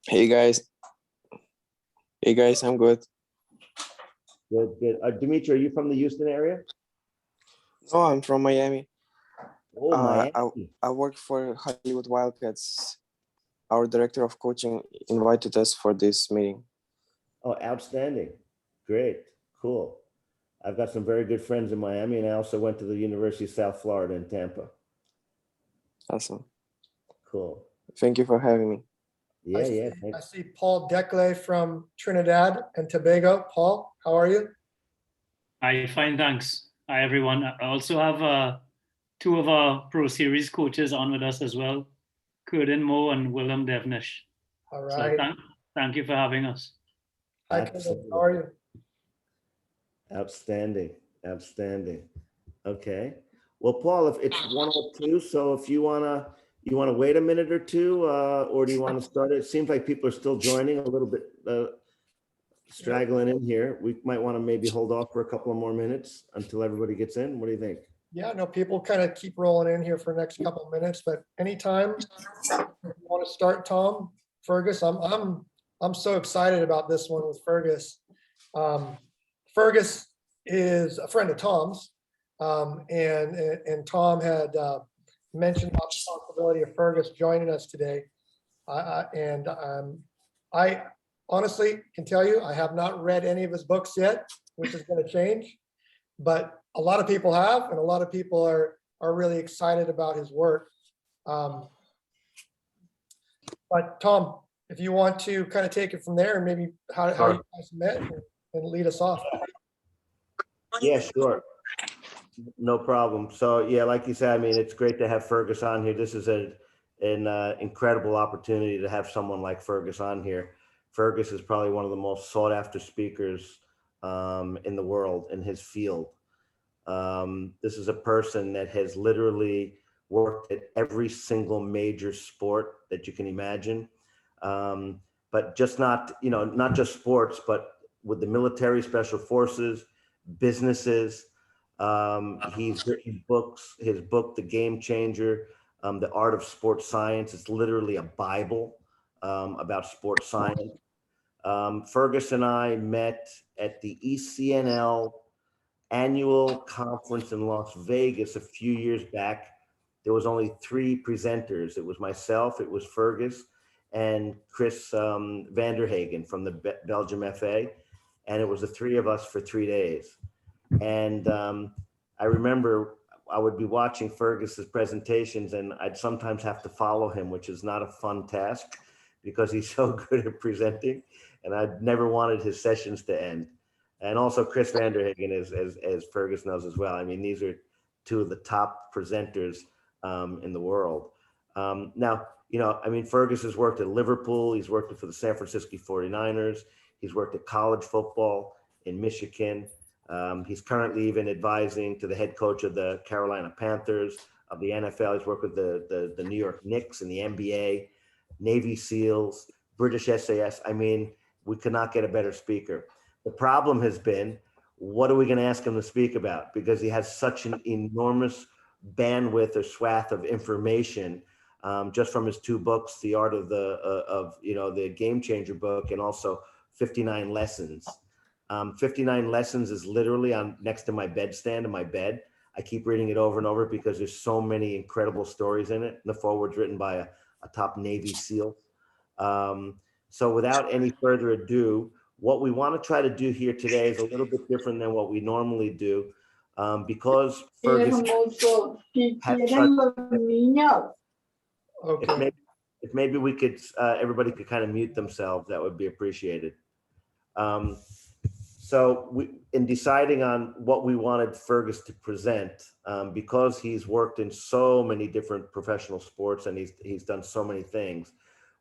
Hey guys. Hey guys, I'm good. Good, good. Dimitri, are you from the Houston area? No, I'm from Miami. Oh, Miami. I work for Hollywood Wildcats. Our director of coaching invited us for this meeting. Oh, outstanding. Great. Cool. I've got some very good friends in Miami, and I also went to the University of South Florida in Tampa. Awesome. Cool. Thank you for having me. Yeah. I see Paul Declay from Trinidad and Tobago. Paul, how are you? Hi, fine, thanks. Hi, everyone. I also have two of our Pro Series coaches on with us as well, Curtin Moe and Willem Devnish. All right. So thank you for having us. Hi, Curtin. How are you? Outstanding. Outstanding. Okay. Well, Paul, if it's 1:02, so if you wanna wait a minute or two, or do you want to start it? It seems like people are still joining a little bit, straggling in here. We might want to maybe hold off for a couple of more minutes until everybody gets in. What do you think? Yeah, no, people kind of keep rolling in here for the next couple of minutes, but anytime you want to start, Tom, Fergus, I'm so excited about this one with Fergus. Fergus is a friend of Tom's, and Tom had mentioned about the possibility of Fergus joining us today. I honestly can tell you, I have not read any of his books yet, which is going to change, but a lot of people have, and a lot of people are really excited about his work. But Tom, if you want to kind of take it from there, and maybe how you guys met and lead us off. Yeah, sure. No problem. So yeah, like you said, I mean, it's great to have Fergus on here. This is an incredible opportunity to have someone like Fergus on here. Fergus is probably one of the most sought after speakers in the world in his field. This is a person that has literally worked at every single major sport that you can imagine. But just not just sports, but with the military, special forces, businesses. He's written books. His book, The Game Changer, The Art of Sports Science. It's literally a Bible about sports science. Fergus and I met at the ECNL annual conference in Las Vegas a few years back. There was only 3 presenters. It was myself, it was Fergus, and Chris Vanderhagen from the Belgium FA. And it was the 3 of us for 3 days. And I remember I would be watching Fergus's presentations, and I'd sometimes have to follow him, which is not a fun task because he's so good at presenting, and I never wanted his sessions to end. And also Chris Vanderhagen, as Fergus knows as well. I mean, these are 2 of the top presenters in the world. Now, I mean, Fergus has worked at Liverpool. He's worked for the San Francisco 49ers. He's worked at college football in Michigan. He's currently even advising to the head coach of the Carolina Panthers, of the NFL. He's worked with the New York Knicks and the NBA, Navy SEALs, British SAS. I mean, we could not get a better speaker. The problem has been, what are we going to ask him to speak about? Because he has such an enormous bandwidth or swath of information, just from his 2 books, The Art of the Game Changer book, and also 59 Lessons. 59 Lessons is literally on next to my bedstand in my bed. I keep reading it over and over because there's so many incredible stories in it. The foreword's written by a top Navy SEAL. So without any further ado, what we want to try to do here today is a little bit different than what we normally do, because Fergus has such, Okay. if maybe we could, everybody could kind of mute themselves, that would be appreciated. So in deciding on what we wanted Fergus to present, because he's worked in so many different professional sports and he's done so many things,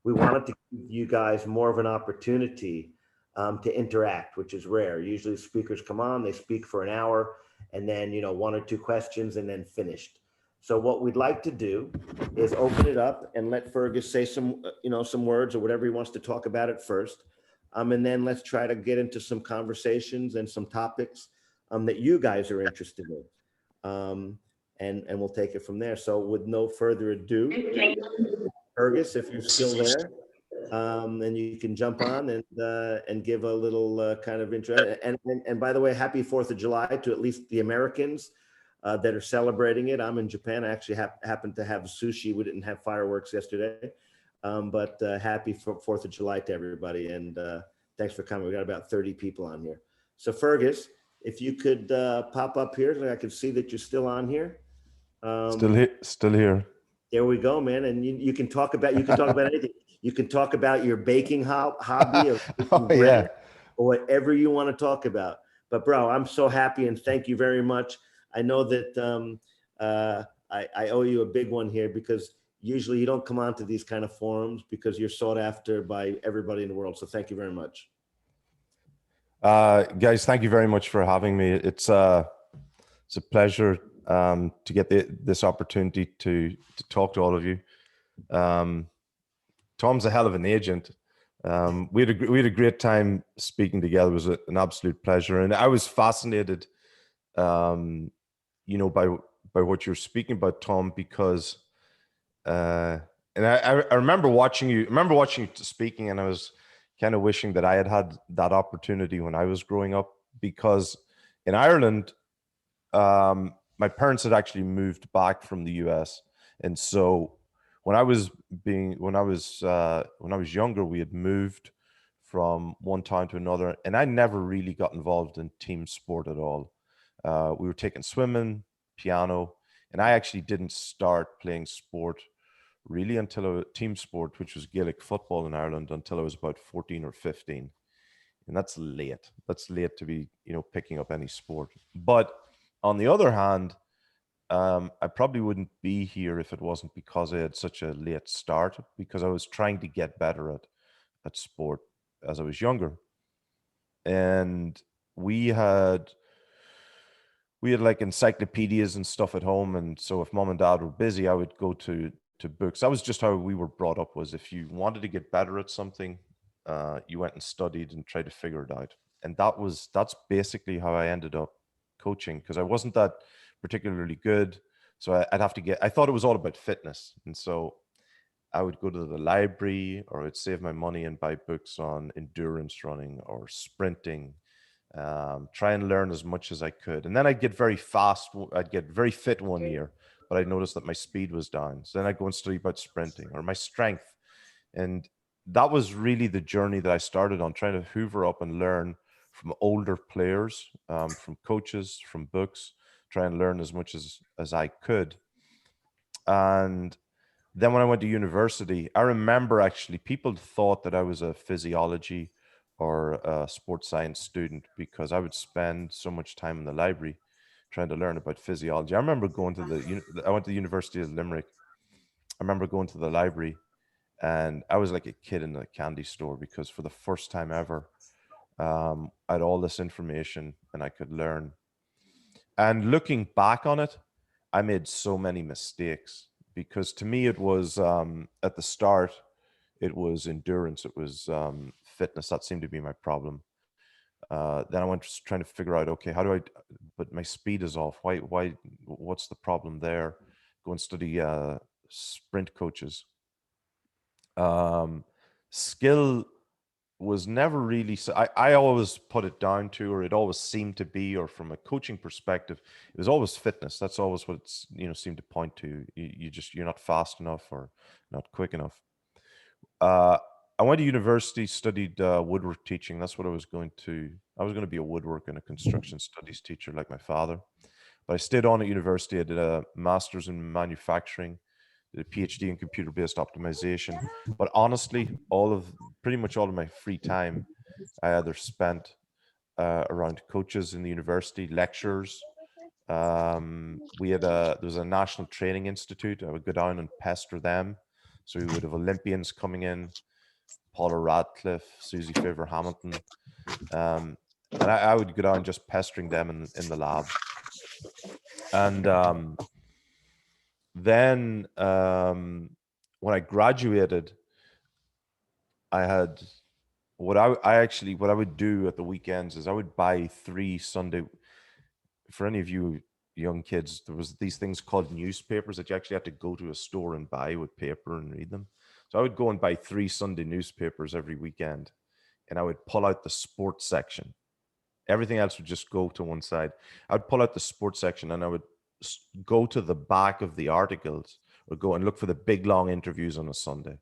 we wanted to give you guys more of an opportunity to interact, which is rare. Usually speakers come on, they speak for an hour, and then 1 or 2 questions, and then finished. So what we'd like to do is open it up and let Fergus say some words or whatever he wants to talk about at first. And then let's try to get into some conversations and some topics that you guys are interested in. And we'll take it from there. So with no further ado, Fergus, if you're still there. and you can jump on and give a little kind of intro. And by the way, happy 4th of July to at least the Americans that are celebrating it. I'm in Japan. I actually happened to have sushi. We didn't have fireworks yesterday, but happy 4th of July to everybody. And thanks for coming. We got about 30 people on here. So Fergus, if you could pop up here, so I can see that you're still on here. Still here. There we go, man. And you can talk about anything. You can talk about your baking hobby or, Yeah, or whatever you want to talk about. But bro, I'm so happy and thank you very much. I know that I owe you a big one here because usually you don't come onto these kind of forums because you're sought after by everybody in the world. So thank you very much. guys, thank you very much for having me. It's a pleasure to get this opportunity to talk to all of you. Tom's a hell of an agent. We had a great time speaking together. It was an absolute pleasure, and I was fascinated, by what you're speaking about, Tom, because and I remember watching you. Speaking, and I was kind of wishing that I had that opportunity when I was growing up, because in Ireland, my parents had actually moved back from the US, and so when I was younger, we had moved from one town to another, and I never really got involved in team sport at all. We were taking swimming, piano, and I actually didn't start playing sport really until team sport, which was Gaelic football in Ireland, until I was about 14 or 15. And that's late. That's late to be, picking up any sport. But on the other hand, I probably wouldn't be here if it wasn't because I had such a late start, because I was trying to get better at sport as I was younger. And we had like encyclopedias and stuff at home, and so if mom and dad were busy, I would go to books. That was just how we were brought up. Was if you wanted to get better at something, you went and studied and tried to figure it out. And that's basically how I ended up coaching, because I wasn't that particularly good. So I thought it was all about fitness. And so I would go to the library, or I'd save my money and buy books on endurance running or sprinting, try and learn as much as I could. And then I'd get very fast. I'd get very fit one year, but I noticed that my speed was down. So then I'd go and study about sprinting or my strength. And that was really the journey that I started on, trying to hoover up and learn from older players, from coaches, from books, try and learn as much as I could. And then when I went to university, I remember actually people thought that I was a physiology or a sports science student, because I would spend so much time in the library trying to learn about physiology. I remember going to I went to the University of Limerick. I remember going to the library, and I was like a kid in a candy store, because for the first time ever, I had all this information and I could learn. And looking back on it, I made so many mistakes, because to me it was at the start, it was endurance, it was fitness. That seemed to be my problem. Then I went trying to figure out, okay, but my speed is off. Why, what's the problem there? Go and study sprint coaches. Skill was never really, I always put it down to, or it always seemed to be, or from a coaching perspective, it was always fitness. That's always what it's, seemed to point to. You're not fast enough or not quick enough. I went to university, studied woodwork teaching. That's what I was going to be a woodwork and a construction studies teacher like my father. But I stayed on at university. I did a master's in manufacturing, did a PhD in computer-based optimization. But honestly, pretty much all of my free time, I either spent around coaches in the university, lectures. There was a National Training Institute. I would go down and pester them. So we would have Olympians coming in, Paula Radcliffe, Susie Favor-Hamilton. And I would go down just pestering them in the lab. And then when I graduated, I had what I would do at the weekends is I would buy 3 Sunday. For any of you young kids, there was these things called newspapers that you actually had to go to a store and buy with paper and read them. So I would go and buy 3 Sunday newspapers every weekend, and I would pull out the sports section. Everything else would just go to one side. I'd pull out the sports section, and I would go to the back of the articles, or go and look for the big long interviews on a Sunday.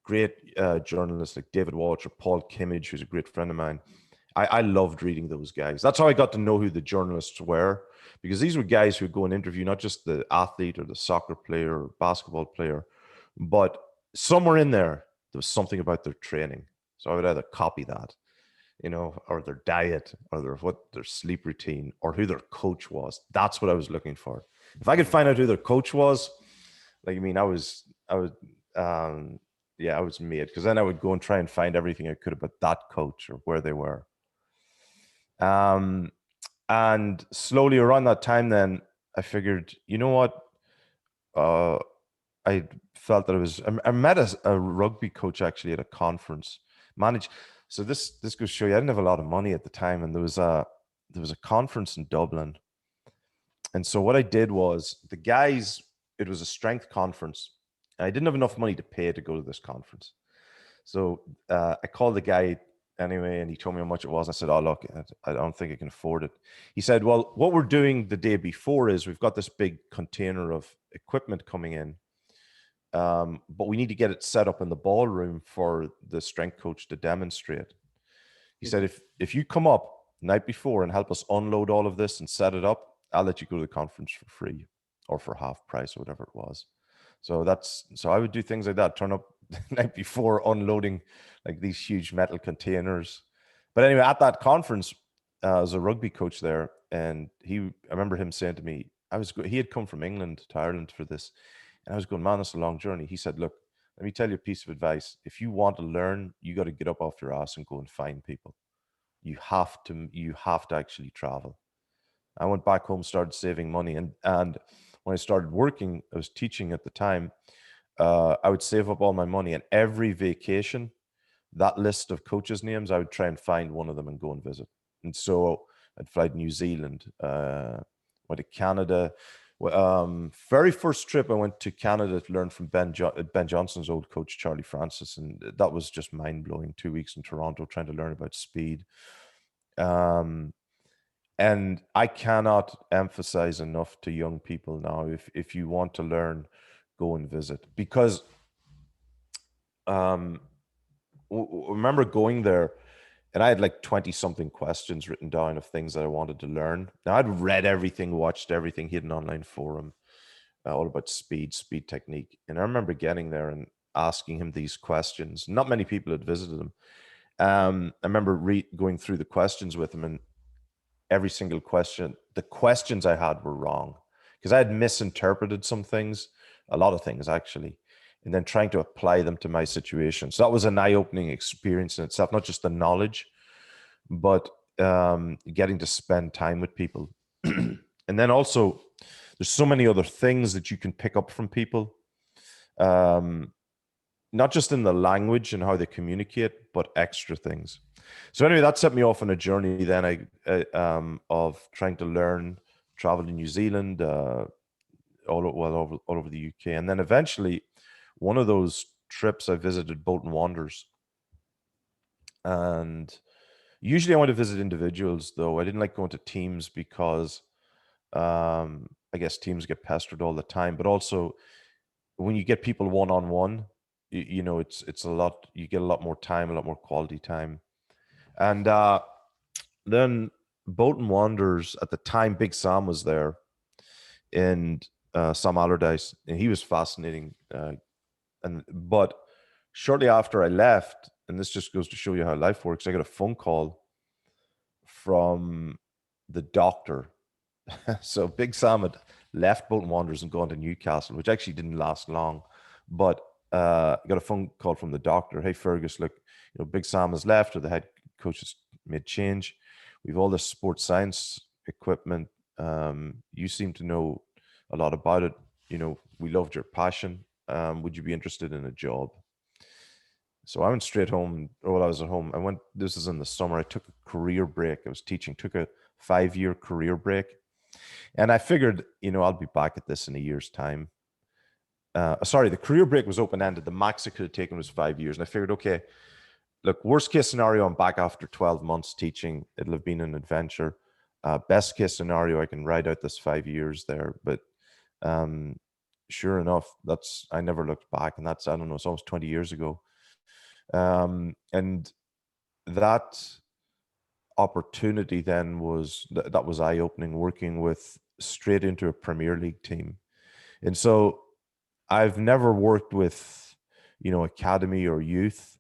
Great journalists like David Walsh or Paul Kimmage, who's a great friend of mine. I loved reading those guys. That's how I got to know who the journalists were, because these were guys who would go and interview not just the athlete or the soccer player or basketball player, but somewhere in there was something about their training. So I would either copy that, or their diet, or their sleep routine, or who their coach was. That's what I was looking for. If I could find out who their coach was, I was made, because then I would go and try and find everything I could about that coach or where they were. And slowly around that time, then I figured, you know what? I felt that I met a rugby coach actually at a conference. So this goes to show you, I didn't have a lot of money at the time, and there was a conference in Dublin. And so what I did was, it was a strength conference, and I didn't have enough money to pay to go to this conference. So I called the guy anyway, and he told me how much it was. I said, "Oh, look, I don't think I can afford it." He said, "Well, what we're doing the day before is we've got this big container of equipment coming in, but we need to get it set up in the ballroom for the strength coach to demonstrate." He said, if you come up the night before and help us unload all of this and set it up, I'll let you go to the conference for free or for half price or whatever it was. So I would do things like that, turn up the night before unloading like these huge metal containers. But anyway, at that conference, I was a rugby coach there, and I remember him saying to me, he had come from England to Ireland for this, and I was going, "Man, that's a long journey." He said, "Look, let me tell you a piece of advice. If you want to learn, you got to get up off your ass and go and find people. You have to actually travel." I went back home, started saving money, and when I started working, I was teaching at the time. I would save up all my money, and every vacation, that list of coaches' names, I would try and find one of them and go and visit. And so I'd fly to New Zealand, went to Canada. Very first trip I went to Canada to learn from Ben Johnson's old coach, Charlie Francis, and that was just mind-blowing. 2 weeks in Toronto trying to learn about speed. And I cannot emphasize enough to young people now, if you want to learn, go and visit. Because remember going there, and I had like 20 something questions written down of things that I wanted to learn. Now I'd read everything, watched everything. He had an online forum all about speed technique. And I remember getting there and asking him these questions. Not many people had visited him. I remember going through the questions with him, and every single question, the questions I had were wrong, because I had misinterpreted some things, a lot of things actually, and then trying to apply them to my situation. So that was an eye-opening experience in itself, not just the knowledge, but getting to spend time with people. And then also, there's so many other things that you can pick up from people, not just in the language and how they communicate, but extra things. So anyway, that set me off on a journey then of trying to learn, travel to New Zealand, all over the UK. And then eventually, one of those trips, I visited Bolton Wanderers. And usually I want to visit individuals, though. I didn't like going to teams because I guess teams get pestered all the time. But also, when you get people one-on-one, it's a lot, you get a lot more time, a lot more quality time. And then Bolton Wanderers, at the time, Big Sam was there, and Sam Allardyce, and he was fascinating. But shortly after I left, and this just goes to show you how life works, I got a phone call from the doctor. So Big Sam had left Bolton Wanderers and gone to Newcastle, which actually didn't last long. But I got a phone call from the doctor. "Hey, Fergus, look, Big Sam has left, or the head coach has made change. We've all this sports science equipment. You seem to know a lot about it. We loved your passion. Would you be interested in a job?" So I went straight home. While I was at home, this is in the summer. I took a career break. I was teaching, took a 5-year career break. And I figured, I'll be back at this in a year's time. the career break was open-ended. The max it could have taken was 5 years. And I figured, okay, look, worst case scenario, I'm back after 12 months teaching. It'll have been an adventure. Best case scenario, I can ride out this 5 years there. But sure enough, I never looked back. And that's, I don't know, it's almost 20 years ago. And that opportunity then that was eye-opening, working with straight into a Premier League team. And so I've never worked with, academy or youth,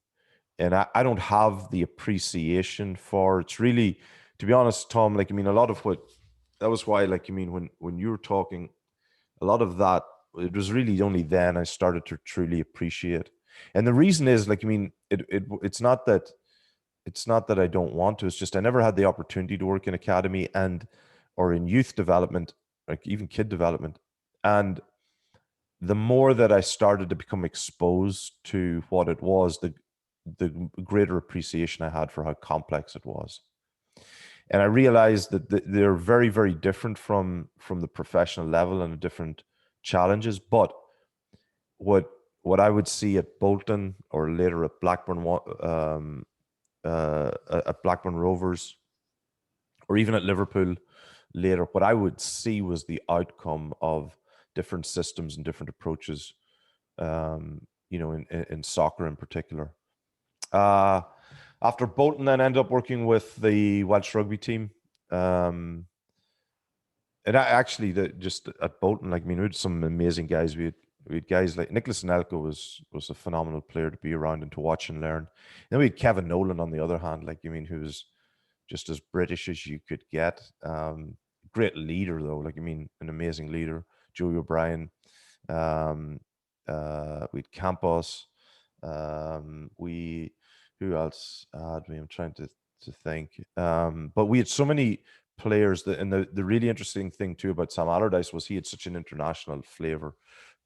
and I don't have the appreciation for it's really, to be honest, Tom, a lot of that was why, when you were talking, a lot of that, it was really only then I started to truly appreciate. And the reason is, it's not that I don't want to, it's just I never had the opportunity to work in academy or in youth development, even kid development. And the more that I started to become exposed to what it was, the greater appreciation I had for how complex it was. And I realized that they're very, very different from the professional level and different challenges. But what I would see at Bolton or later at Blackburn, at Blackburn Rovers, or even at Liverpool later, what I would see was the outcome of different systems and different approaches, in soccer in particular. After Bolton, then I ended up working with the Welsh Rugby team. And I actually, just at Bolton, we had some amazing guys. We had guys like Nicholas Anelka was a phenomenal player to be around and to watch and learn. And then we had Kevin Nolan on the other hand, who was just as British as you could get. Great leader though, an amazing leader. Joey O'Brien. We had Campos. Who else had we? I'm trying to think. But we had so many players and the really interesting thing too about Sam Allardyce was he had such an international flavor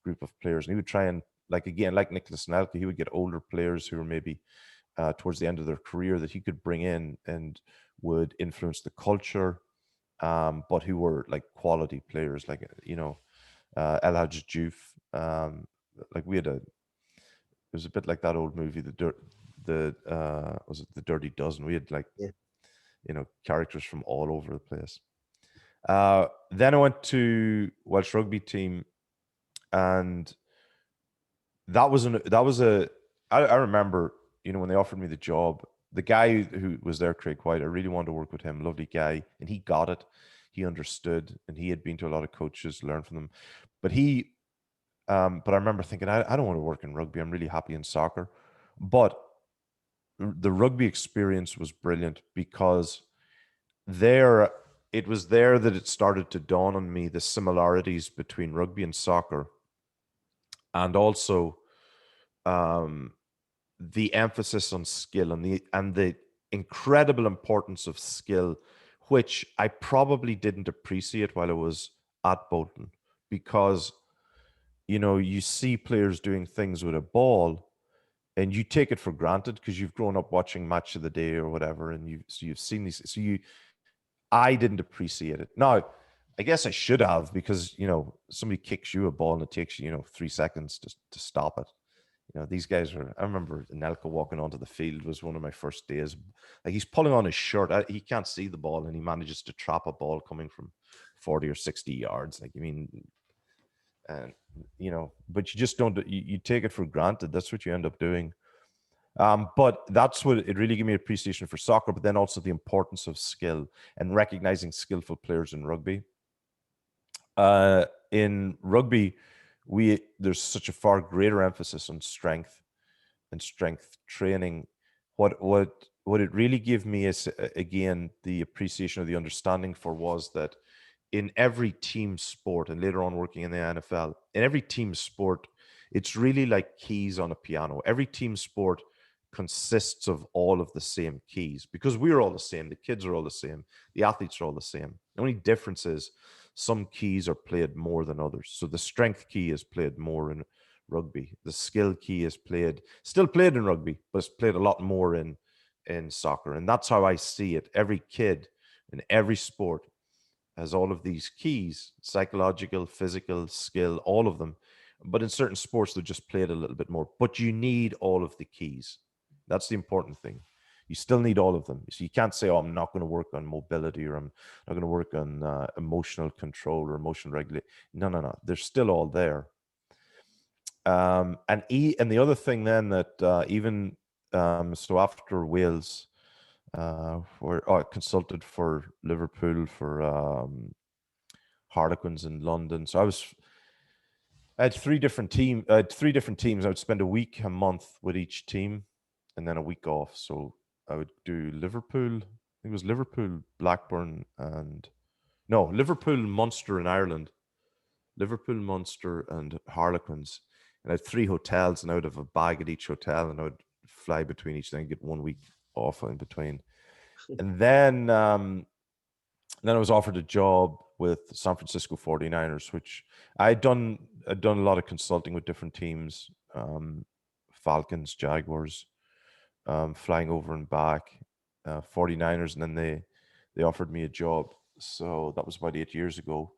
group of players, and he would try and like Nicholas Anelka, he would get older players who were maybe towards the end of their career that he could bring in and would influence the culture, but who were quality players, El Hadj Diouf. We had it was a bit like that old movie, was it The Dirty Dozen? We had characters from all over the place. Then I went to Welsh Rugby team, and I remember, when they offered me the job, the guy who was there, Craig White, I really wanted to work with him. Lovely guy, and he got it. He understood, and he had been to a lot of coaches, learned from them. But I remember thinking, I don't want to work in rugby. I'm really happy in soccer. But the rugby experience was brilliant because it was there that it started to dawn on me the similarities between rugby and soccer, and also the emphasis on skill and the incredible importance of skill, which I probably didn't appreciate while I was at Bolton, because you see players doing things with a ball and you take it for granted because you've grown up watching Match of the Day or whatever, and you've seen these. So I didn't appreciate it. Now, I guess I should have, because somebody kicks you a ball and it takes you 3 seconds to stop it. These guys I remember Anelka walking onto the field was one of my first days. He's pulling on his shirt. He can't see the ball and he manages to trap a ball coming from 40 or 60 yards. But you just don't, you take it for granted. That's what you end up doing. But that's what it really gave me appreciation for soccer, but then also the importance of skill and recognizing skillful players in rugby. In rugby, there's such a far greater emphasis on strength and strength training. What it really gave me is, again, the appreciation of the understanding for was that in every team sport, and later on working in the NFL, in every team sport, it's really like keys on a piano. Every team sport consists of all of the same keys because we're all the same. The kids are all the same. The athletes are all the same. The only difference is some keys are played more than others. So the strength key is played more in rugby. The skill key is still played in rugby, but it's played a lot more in soccer. And that's how I see it. Every kid in every sport has all of these keys, psychological, physical, skill, all of them But in certain sports, they just play it a little bit more. But you need all of the keys. That's the important thing. You still need all of them. So you can't say, "Oh, I'm not going to work on mobility," or "I'm not going to work on emotional control or emotional regulation." No. They're still all there. And the other thing then that even so after Wales, I consulted for Liverpool for Harlequins in London. So I had three different teams. I would spend a week, a month with each team, and then a week off. So I would do Liverpool. I think it was Liverpool, Blackburn, and no, Liverpool, Munster in Ireland, Liverpool, Munster, and Harlequins. And I had 3 hotels, and I would have a bag at each hotel, and I would fly between each, then get 1 week off in between. And then I was offered a job with San Francisco 49ers, which I'd done a lot of consulting with different teams, Falcons, Jaguars, flying over and back, 49ers, and then they offered me a job. So that was about 8 years ago.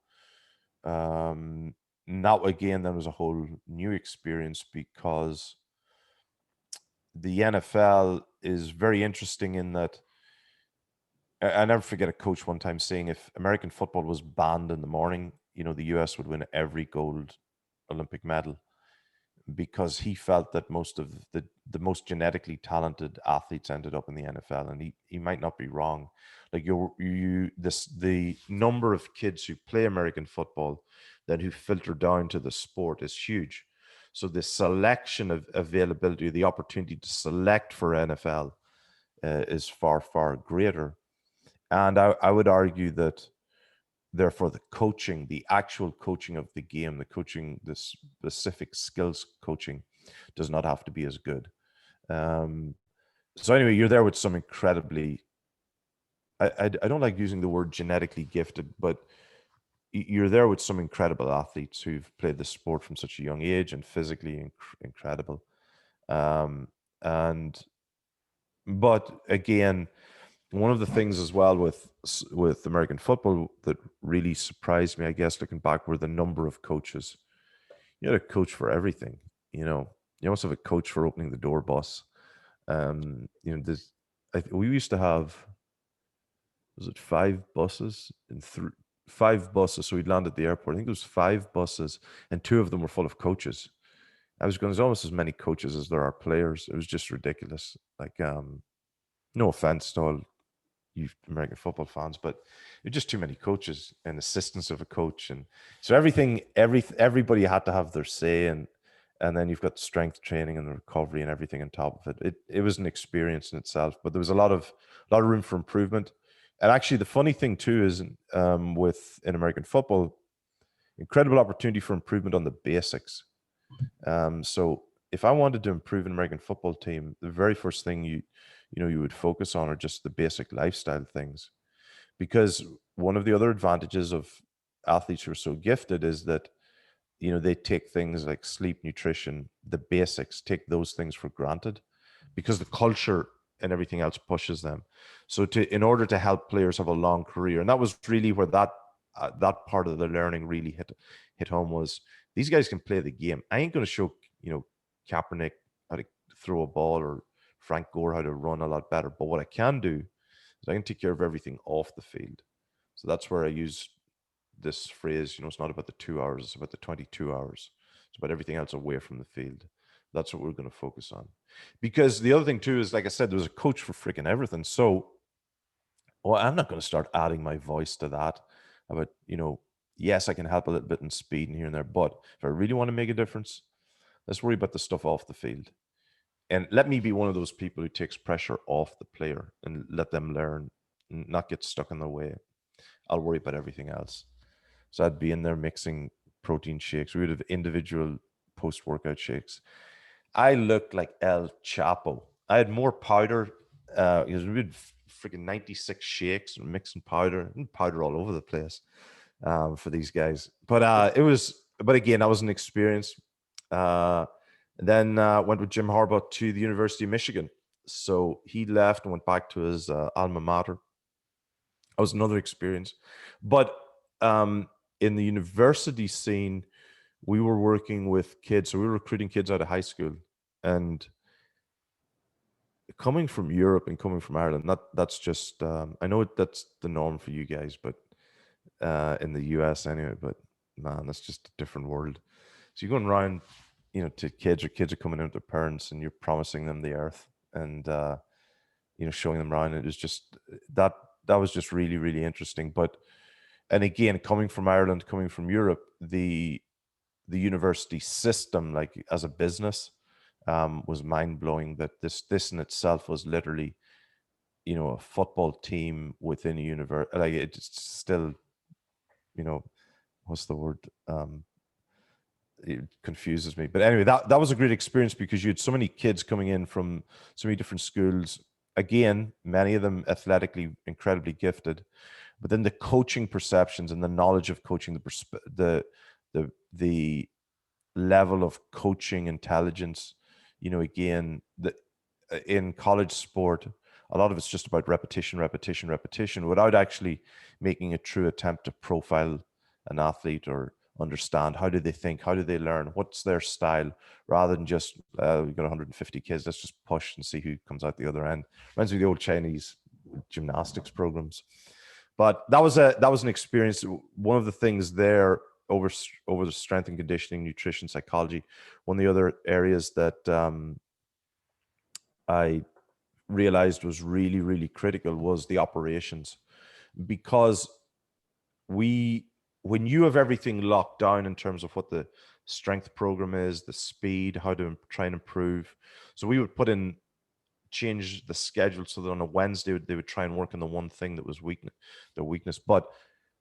Now again, that was a whole new experience because the NFL is very interesting in that I never forget a coach one time saying if American football was banned in the morning, the US would win every gold Olympic medal because he felt that most of the most genetically talented athletes ended up in the NFL, and he might not be wrong. Like the number of kids who play American football then who filter down to the sport is huge. So the selection of availability, the opportunity to select for NFL is far, far greater. And I would argue that therefore the coaching, the actual coaching of the game, the specific skills coaching does not have to be as good. So anyway, you're there with some incredibly, I don't like using the word genetically gifted, but you're there with some incredible athletes who've played the sport from such a young age and physically incredible. But again, one of the things as well with American football that really surprised me, I guess, looking back, were the number of coaches. You had a coach for everything. You also have a coach for opening the door bus. We used to have, was it 5 buses and 5 buses? So we'd land at the airport. I think it was 5 buses, and 2 of them were full of coaches. There's almost as many coaches as there are players. It was just ridiculous. Like, no offense to all you American football fans, but it's just too many coaches and assistants of a coach, and so everybody had to have their say, and then you've got strength training and the recovery and everything on top of it. It was an experience in itself, but there was a lot of room for improvement. And actually, the funny thing too is, in American football, incredible opportunity for improvement on the basics. So if I wanted to improve an American football team, the very first thing you would focus on are just the basic lifestyle things, because one of the other advantages of athletes who are so gifted is that they take things like sleep, nutrition, the basics, take those things for granted because the culture and everything else pushes them. So in order to help players have a long career, and that was really where that part of the learning really hit home, was these guys can play the game. I ain't going to show Kaepernick how to throw a ball or Frank Gore how to run a lot better, but what I can do is I can take care of everything off the field. So that's where I use this phrase, it's not about the 2 hours, it's about the 22 hours. It's about everything else away from the field. That's what we're going to focus on. Because the other thing too is, like I said, there was a coach for freaking everything. So I'm not going to start adding my voice to that about, yes, I can help a little bit in speed and here and there, but if I really want to make a difference, let's worry about the stuff off the field. And let me be one of those people who takes pressure off the player and let them learn, not get stuck in their way. I'll worry about everything else. So I'd be in there mixing protein shakes. We would have individual post-workout shakes. I looked like El Chapo. I had more powder because we had freaking 96 shakes and mixing powder all over the place for these guys. But again, that was an experience. Then went with Jim Harbaugh to the University of Michigan. So he left and went back to his alma mater. That was another experience. But in the university scene, we were working with kids. So we were recruiting kids out of high school, and coming from Europe and coming from Ireland, that's just, I know that's the norm for you guys, but in the US anyway, but man, that's just a different world. So you're going around, you know, to kids, or kids are coming in with their parents, and you're promising them the earth, and you know, showing them around. It was just that was just really, really interesting. But, and again, coming from Ireland, coming from Europe, the university system, like as a business, was mind blowing. That this in itself was literally, you know, a football team within a university. Like it's still, you know, what's the word? It confuses me. But anyway, that was a great experience, because you had so many kids coming in from so many different schools. Again, many of them athletically incredibly gifted, but then the coaching perceptions and the knowledge of coaching, the level of coaching intelligence, you know, again, in college sport, a lot of it's just about repetition, repetition, repetition, without actually making a true attempt to profile an athlete or understand how do they think, how do they learn, what's their style, rather than just we've got 150 kids, let's just push and see who comes out the other end. Reminds me of the old Chinese gymnastics programs. But that was an experience. One of the things there, over the strength and conditioning, nutrition, psychology, one of the other areas that I realized was really, really critical was the operations, because when you have everything locked down in terms of what the strength program is, the speed, how to try and improve. So we would change the schedule so that on a Wednesday they would try and work on the one thing that was their weakness. But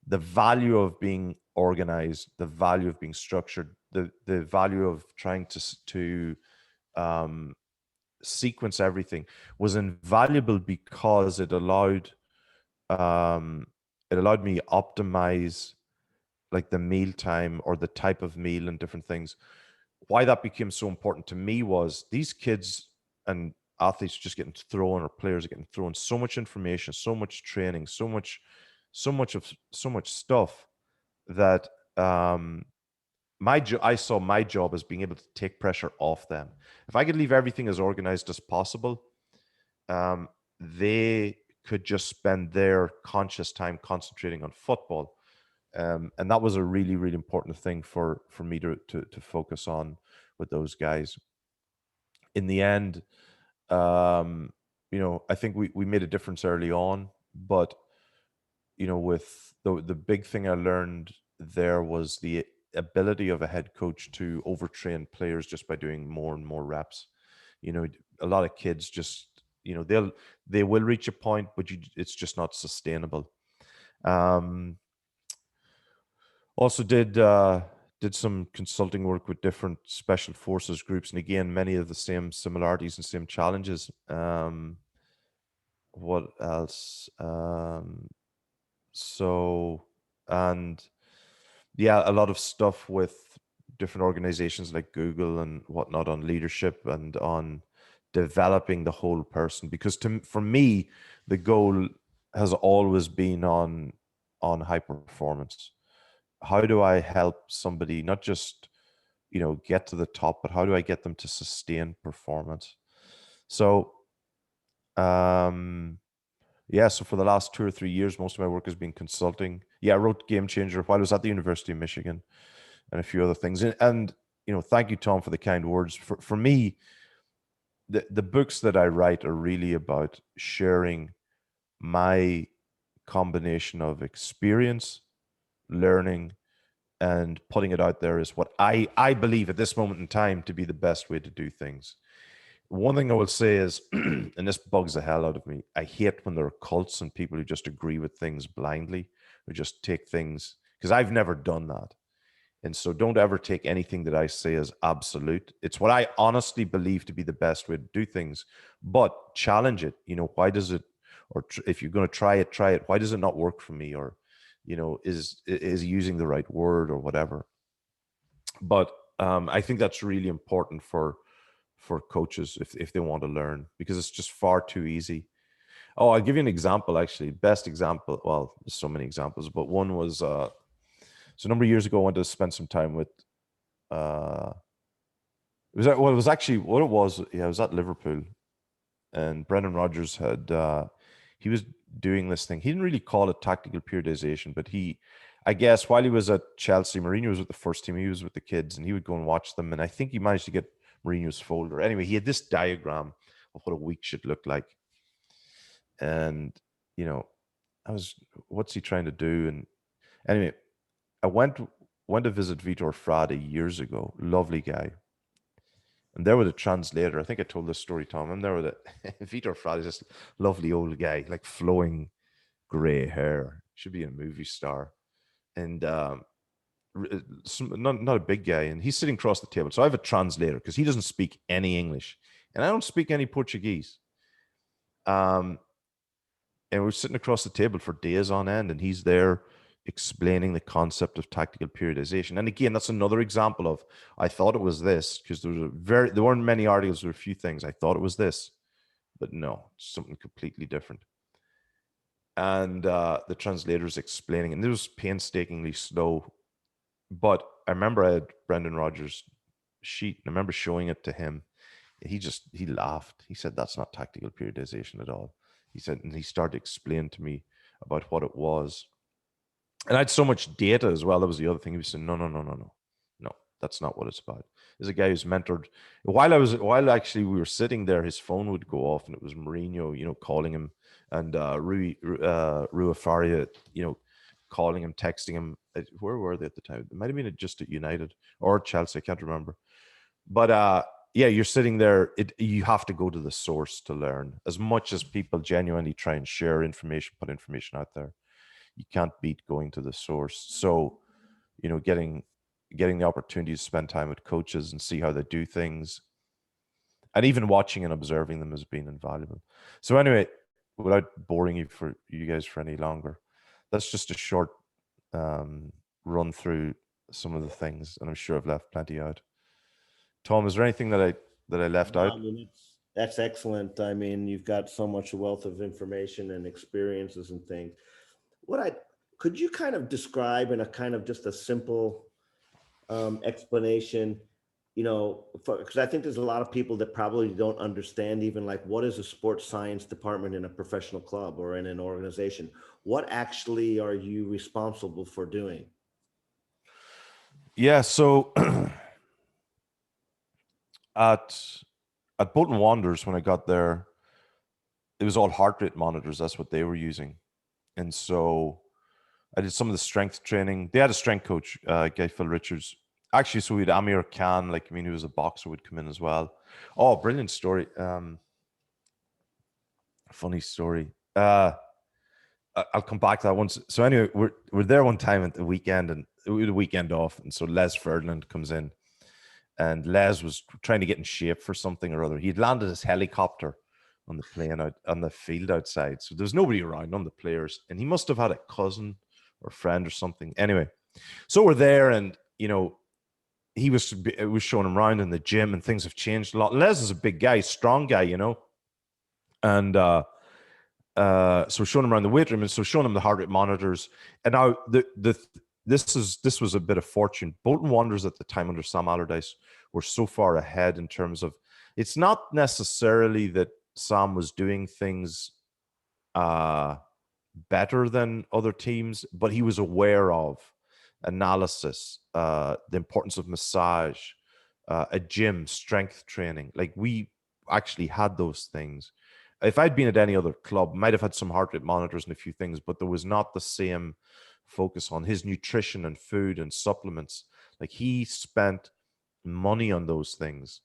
the value of being organized, the value of being structured, the value of trying to sequence everything was invaluable, because it allowed me optimize like the meal time or the type of meal and different things. Why that became so important to me was these kids and athletes just getting thrown, or players are getting thrown so much information, so much training, so much stuff that I saw my job as being able to take pressure off them. If I could leave everything as organized as possible, they could just spend their conscious time concentrating on football. And that was a really, really important thing for me to focus on with those guys. In the end, you know, I think we made a difference early on, but you know, with the big thing I learned there was the ability of a head coach to overtrain players just by doing more and more reps. You know, a lot of kids just, you know, they will reach a point, but it's just not sustainable. Also did some consulting work with different special forces groups, and again, many of the same similarities and same challenges. What else? So, and yeah, a lot of stuff with different organizations like Google and whatnot on leadership and on developing the whole person, because for me, the goal has always been on high performance. How do I help somebody not just, you know, get to the top, but how do I get them to sustain performance? So, yeah, so for the last 2 or 3 years, most of my work has been consulting. Yeah, I wrote Game Changer while I was at the University of Michigan and a few other things. And you know, thank you, Tom, for the kind words. For me, the books that I write are really about sharing my combination of experience, learning, and putting it out there is what I believe at this moment in time to be the best way to do things. One thing I will say is, and this bugs the hell out of me, I hate when there are cults and people who just agree with things blindly, who just take things, because I've never done that. And so don't ever take anything that I say as absolute. It's what I honestly believe to be the best way to do things, but challenge it. You know, why does it, or if you're going to try it. Why does it not work for me? Or, you know, is using the right word or whatever. But I think that's really important for coaches if they want to learn, because it's just far too easy. Oh, I'll give you an example, actually. Best example. Well, there's so many examples, but one was, so a number of years ago, I wanted to spend some time with It was well, it was actually what it was. Yeah, I was at Liverpool, and Brendan Rodgers had he was doing this thing. He didn't really call it tactical periodization, but I guess while he was at Chelsea, Mourinho was with the first team. He was with the kids, and he would go and watch them. And I think he managed to get Mourinho's folder. Anyway, he had this diagram of what a week should look like, and what's he trying to do? And anyway, I went to visit Vitor Frade years ago. Lovely guy. And there with a translator. I think I told this story, Tom. I'm there with it. Vitor Frade is this lovely old guy, like flowing gray hair. Should be a movie star. And not a big guy. And he's sitting across the table. So I have a translator because he doesn't speak any English. And I don't speak any Portuguese. And we're sitting across the table for days on end. And he's there explaining the concept of tactical periodization. And again, that's another example of, I thought it was this, because there weren't many articles, there were a few things. I thought it was this, but no, it's something completely different. And the translator's explaining, and it was painstakingly slow. But I remember I had Brendan Rodgers' sheet, and I remember showing it to him. He laughed. He said, "That's not tactical periodization at all." He said, and he started to explain to me about what it was. And I had so much data as well. That was the other thing. He was saying, no, that's not what it's about. There's a guy who's mentored. While actually we were sitting there, his phone would go off, and it was Mourinho, calling him, and Rua Faria, calling him, texting him. Where were they at the time? It might have been just at United or Chelsea. I can't remember. But yeah, you're sitting there. You have to go to the source to learn. As much as people genuinely try and share information, put information out there, you can't beat going to the source. So, getting the opportunity to spend time with coaches and see how they do things, and even watching and observing them has been invaluable. So anyway, without boring you guys for any longer, that's just a short run through some of the things, and I'm sure I've left plenty out. Tom, is there anything that I left out? I mean, that's excellent. I mean, you've got so much wealth of information and experiences and things. Could you kind of describe in a kind of just a simple explanation, because I think there's a lot of people that probably don't understand even like what is a sports science department in a professional club or in an organization? What actually are you responsible for doing? Yeah, so at Bolton Wanderers, when I got there, it was all heart rate monitors. That's what they were using. And so I did some of the strength training. They had a strength coach, guy Phil Richards. Actually, so we had Amir Khan, who was a boxer, would come in as well. Oh, brilliant story. Funny story. I'll come back to that once. So anyway, we're there one time at the weekend, and we had a weekend off. And so Les Ferdinand comes in, and Les was trying to get in shape for something or other. He'd landed his helicopter on the plane out on the field outside. So there's nobody around, none of the players. And he must have had a cousin or friend or something. Anyway, so we're there, and it was showing him around in the gym, and things have changed a lot. Les is a big guy, strong guy, and so we're showing him around the weight room, and so showing him the heart rate monitors. And now this was a bit of fortune. Bolton Wanderers at the time under Sam Allardyce were so far ahead in terms of, it's not necessarily that Sam was doing things better than other teams, but he was aware of analysis, the importance of massage, a gym, strength training. Like, we actually had those things. If I'd been at any other club, might have had some heart rate monitors and a few things, but there was not the same focus on his nutrition and food and supplements. Like, he spent money on those things.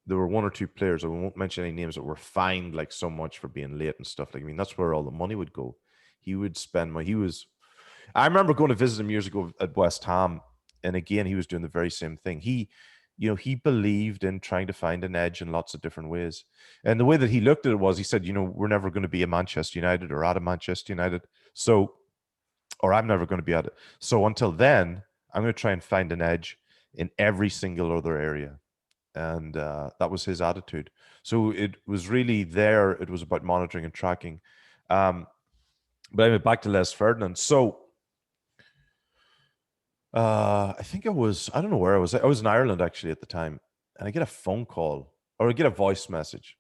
There were one or two players, I won't mention any names, that were fined like so much for being late and stuff. Like, I mean, that's where all the money would go. He would spend money. I remember going to visit him years ago at West Ham, and again, he was doing the very same thing. He believed in trying to find an edge in lots of different ways. And the way that he looked at it was, he said, we're never going to be a Manchester United or at a Manchester United. So, or I'm never going to be at it. So until then, I'm going to try and find an edge in every single other area. And that was his attitude. So it was really there. It was about monitoring and tracking. But anyway, back to Les Ferdinand. So I think I don't know where I was. I was in Ireland actually at the time, and I get a phone call or I get a voice message.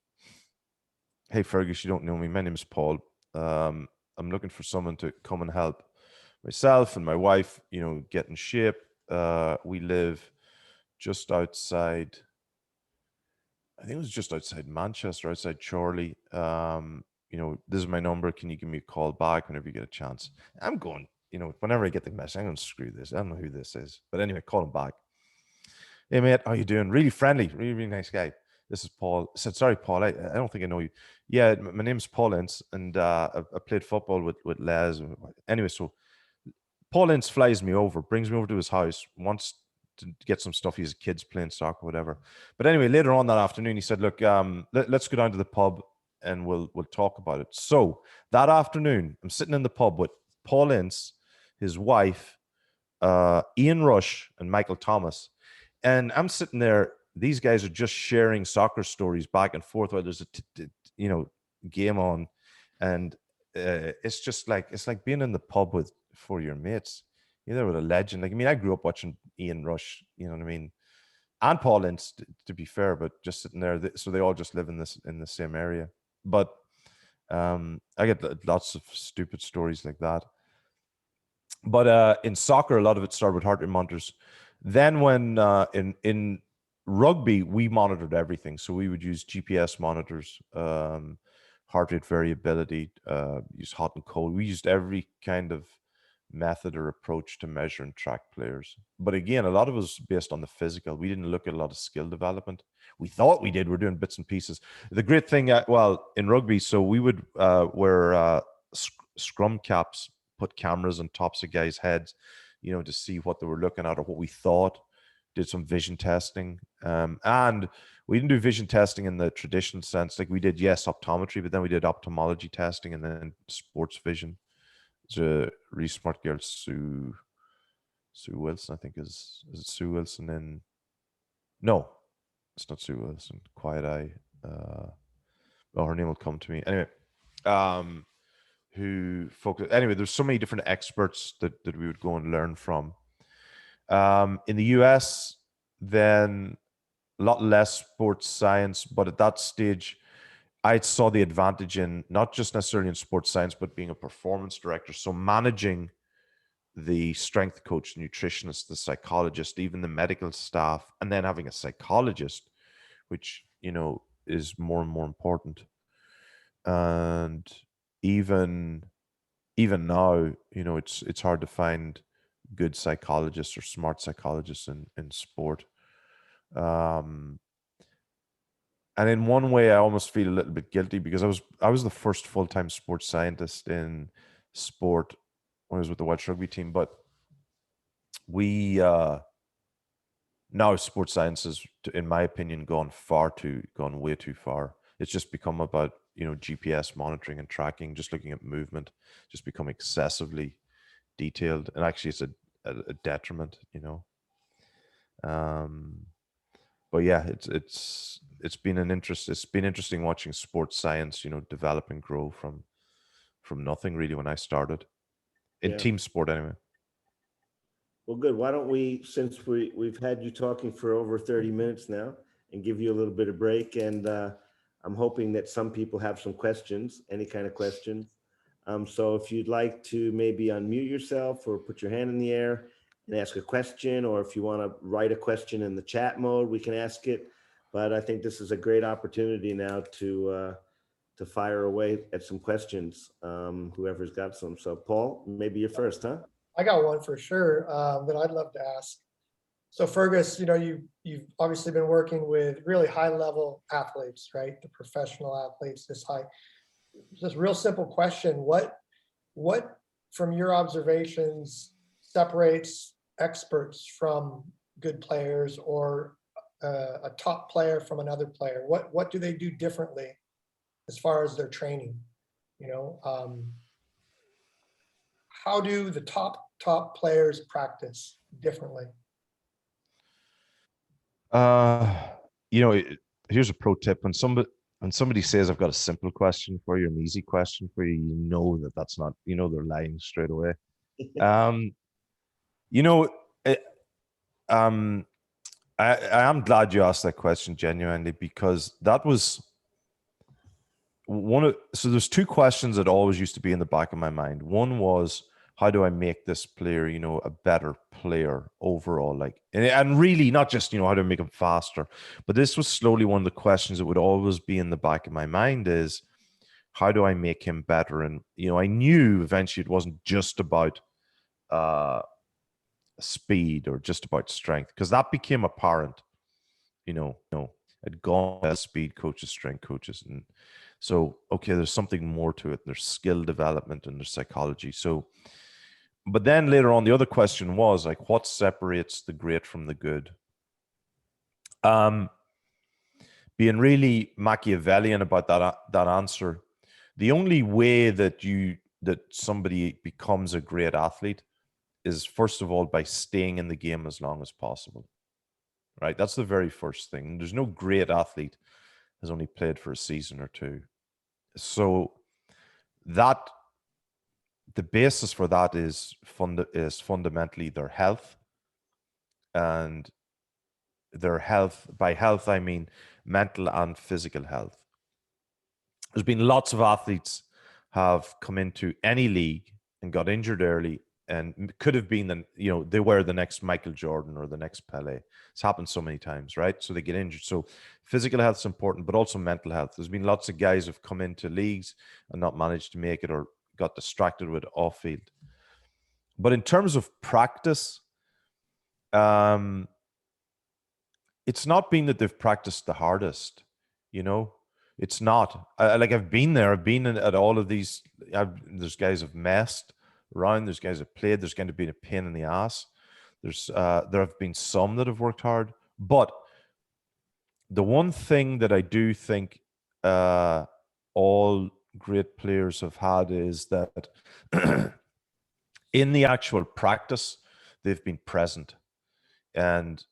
Hey, Fergus, you don't know me. My name is Paul. I'm looking for someone to come and help myself and my wife, get in shape. We live just outside, I think it was just outside Manchester, outside Chorley. This is my number. Can you give me a call back whenever you get a chance? I'm going, whenever I get the message, I'm going to screw this. I don't know who this is. But anyway, call him back. Hey, mate, how you doing? Really friendly, really, really nice guy. This is Paul. I said, sorry, Paul, I don't think I know you. Yeah, my name's Paul Ince, and I played football with Les. Anyway, so Paul Ince flies me over, brings me over to his house, wants to get some stuff. He's kids playing soccer, whatever. But anyway, later on that afternoon, he said, look, let's go down to the pub and we'll talk about it. So that afternoon, I'm sitting in the pub with Paul Ince, his wife, Ian Rush, and Michael Thomas. And I'm sitting there. These guys are just sharing soccer stories back and forth while there's a game on, and it's just like being in the pub for your mates. You're there with a legend. I grew up watching Ian Rush. You know what I mean, and Paul Ince, to be fair, but just sitting there. So they all just live in the same area. But I get lots of stupid stories like that. But in soccer, a lot of it started with heart rate monitors. Then when in rugby, we monitored everything. So we would use GPS monitors, heart rate variability, use hot and cold. We used every kind of method or approach to measure and track players. But again, a lot of it was based on the physical. We didn't look at a lot of skill development. We thought we did. We're doing bits and pieces. The great thing, in rugby, so we would wear scrum caps, put cameras on tops of guys' heads, to see what they were looking at or what we thought. Did some vision testing. And we didn't do vision testing in the traditional sense. Like we did, yes, optometry, but then we did ophthalmology testing and then sports vision. There's a really smart girl, Sue Wilson, I think is it Sue Wilson? No, it's not Sue Wilson. Quiet Eye. Her name will come to me. Anyway, who focus. Anyway, there's so many different experts that we would go and learn from. In the US, then a lot less sports science, but at that stage, I saw the advantage in not just necessarily in sports science, but being a performance director. So managing the strength coach, nutritionist, the psychologist, even the medical staff, and then having a psychologist, which, is more and more important. And even now, it's hard to find good psychologists or smart psychologists in sport. And in one way, I almost feel a little bit guilty because I was the first full-time sports scientist in sport when I was with the Welsh Rugby team. But we now sports science has, in my opinion, gone way too far. It's just become about GPS monitoring and tracking, just looking at movement, just become excessively detailed, and actually it's a detriment. But yeah, it's been interesting watching sports science, develop and grow from nothing really when I started in team sport anyway. Well, good. Why don't we, since we've had you talking for over 30 minutes now, and give you a little bit of break, and I'm hoping that some people have some questions, any kind of questions. So if you'd like to maybe unmute yourself or put your hand in the air and ask a question, or if you want to write a question in the chat mode, we can ask it. But I think this is a great opportunity now to fire away at some questions, whoever's got some. So Paul, maybe you're first, huh? I got one for sure that I'd love to ask. So Fergus, you've obviously been working with really high level athletes, right? The professional athletes, this real simple question. What from your observations separates experts from good players, or a top player from another player? What do they do differently as far as their training? How do the top players practice differently? Here's a pro tip. When somebody says, I've got a simple question for you, an easy question for you, that's not, they're lying straight away. I am glad you asked that question genuinely, because that was so there's two questions that always used to be in the back of my mind. One was, how do I make this player, a better player overall? Like, and really not just, how do I make him faster? But this was slowly one of the questions that would always be in the back of my mind is, how do I make him better? And, I knew eventually it wasn't just about speed or just about strength, because that became apparent, I'd gone as speed coaches, strength coaches. And so, okay, there's something more to it. There's skill development and there's psychology. So, but then later on, the other question was like, what separates the great from the good? Being really Machiavellian about that answer, the only way that somebody becomes a great athlete is, first of all, by staying in the game as long as possible. Right? That's the very first thing. There's no great athlete has only played for a season or two. So the basis for that is fundamentally their health. And their health, by health, I mean mental and physical health. There's been lots of athletes have come into any league and got injured early, and could have been they were the next Michael Jordan or the next Pele. It's happened so many times, right? So they get injured. So physical health is important, but also mental health. There's been lots of guys who've come into leagues and not managed to make it, or got distracted with off field. But in terms of practice, it's not been that they've practiced the hardest, It's not. I've been there. I've been at all of these. There's guys who've messed around. There's guys who've played. There's going to be a pain in the ass. There have been some that have worked hard. But the one thing that I do think all great players have had is that in the actual practice, they've been present. And,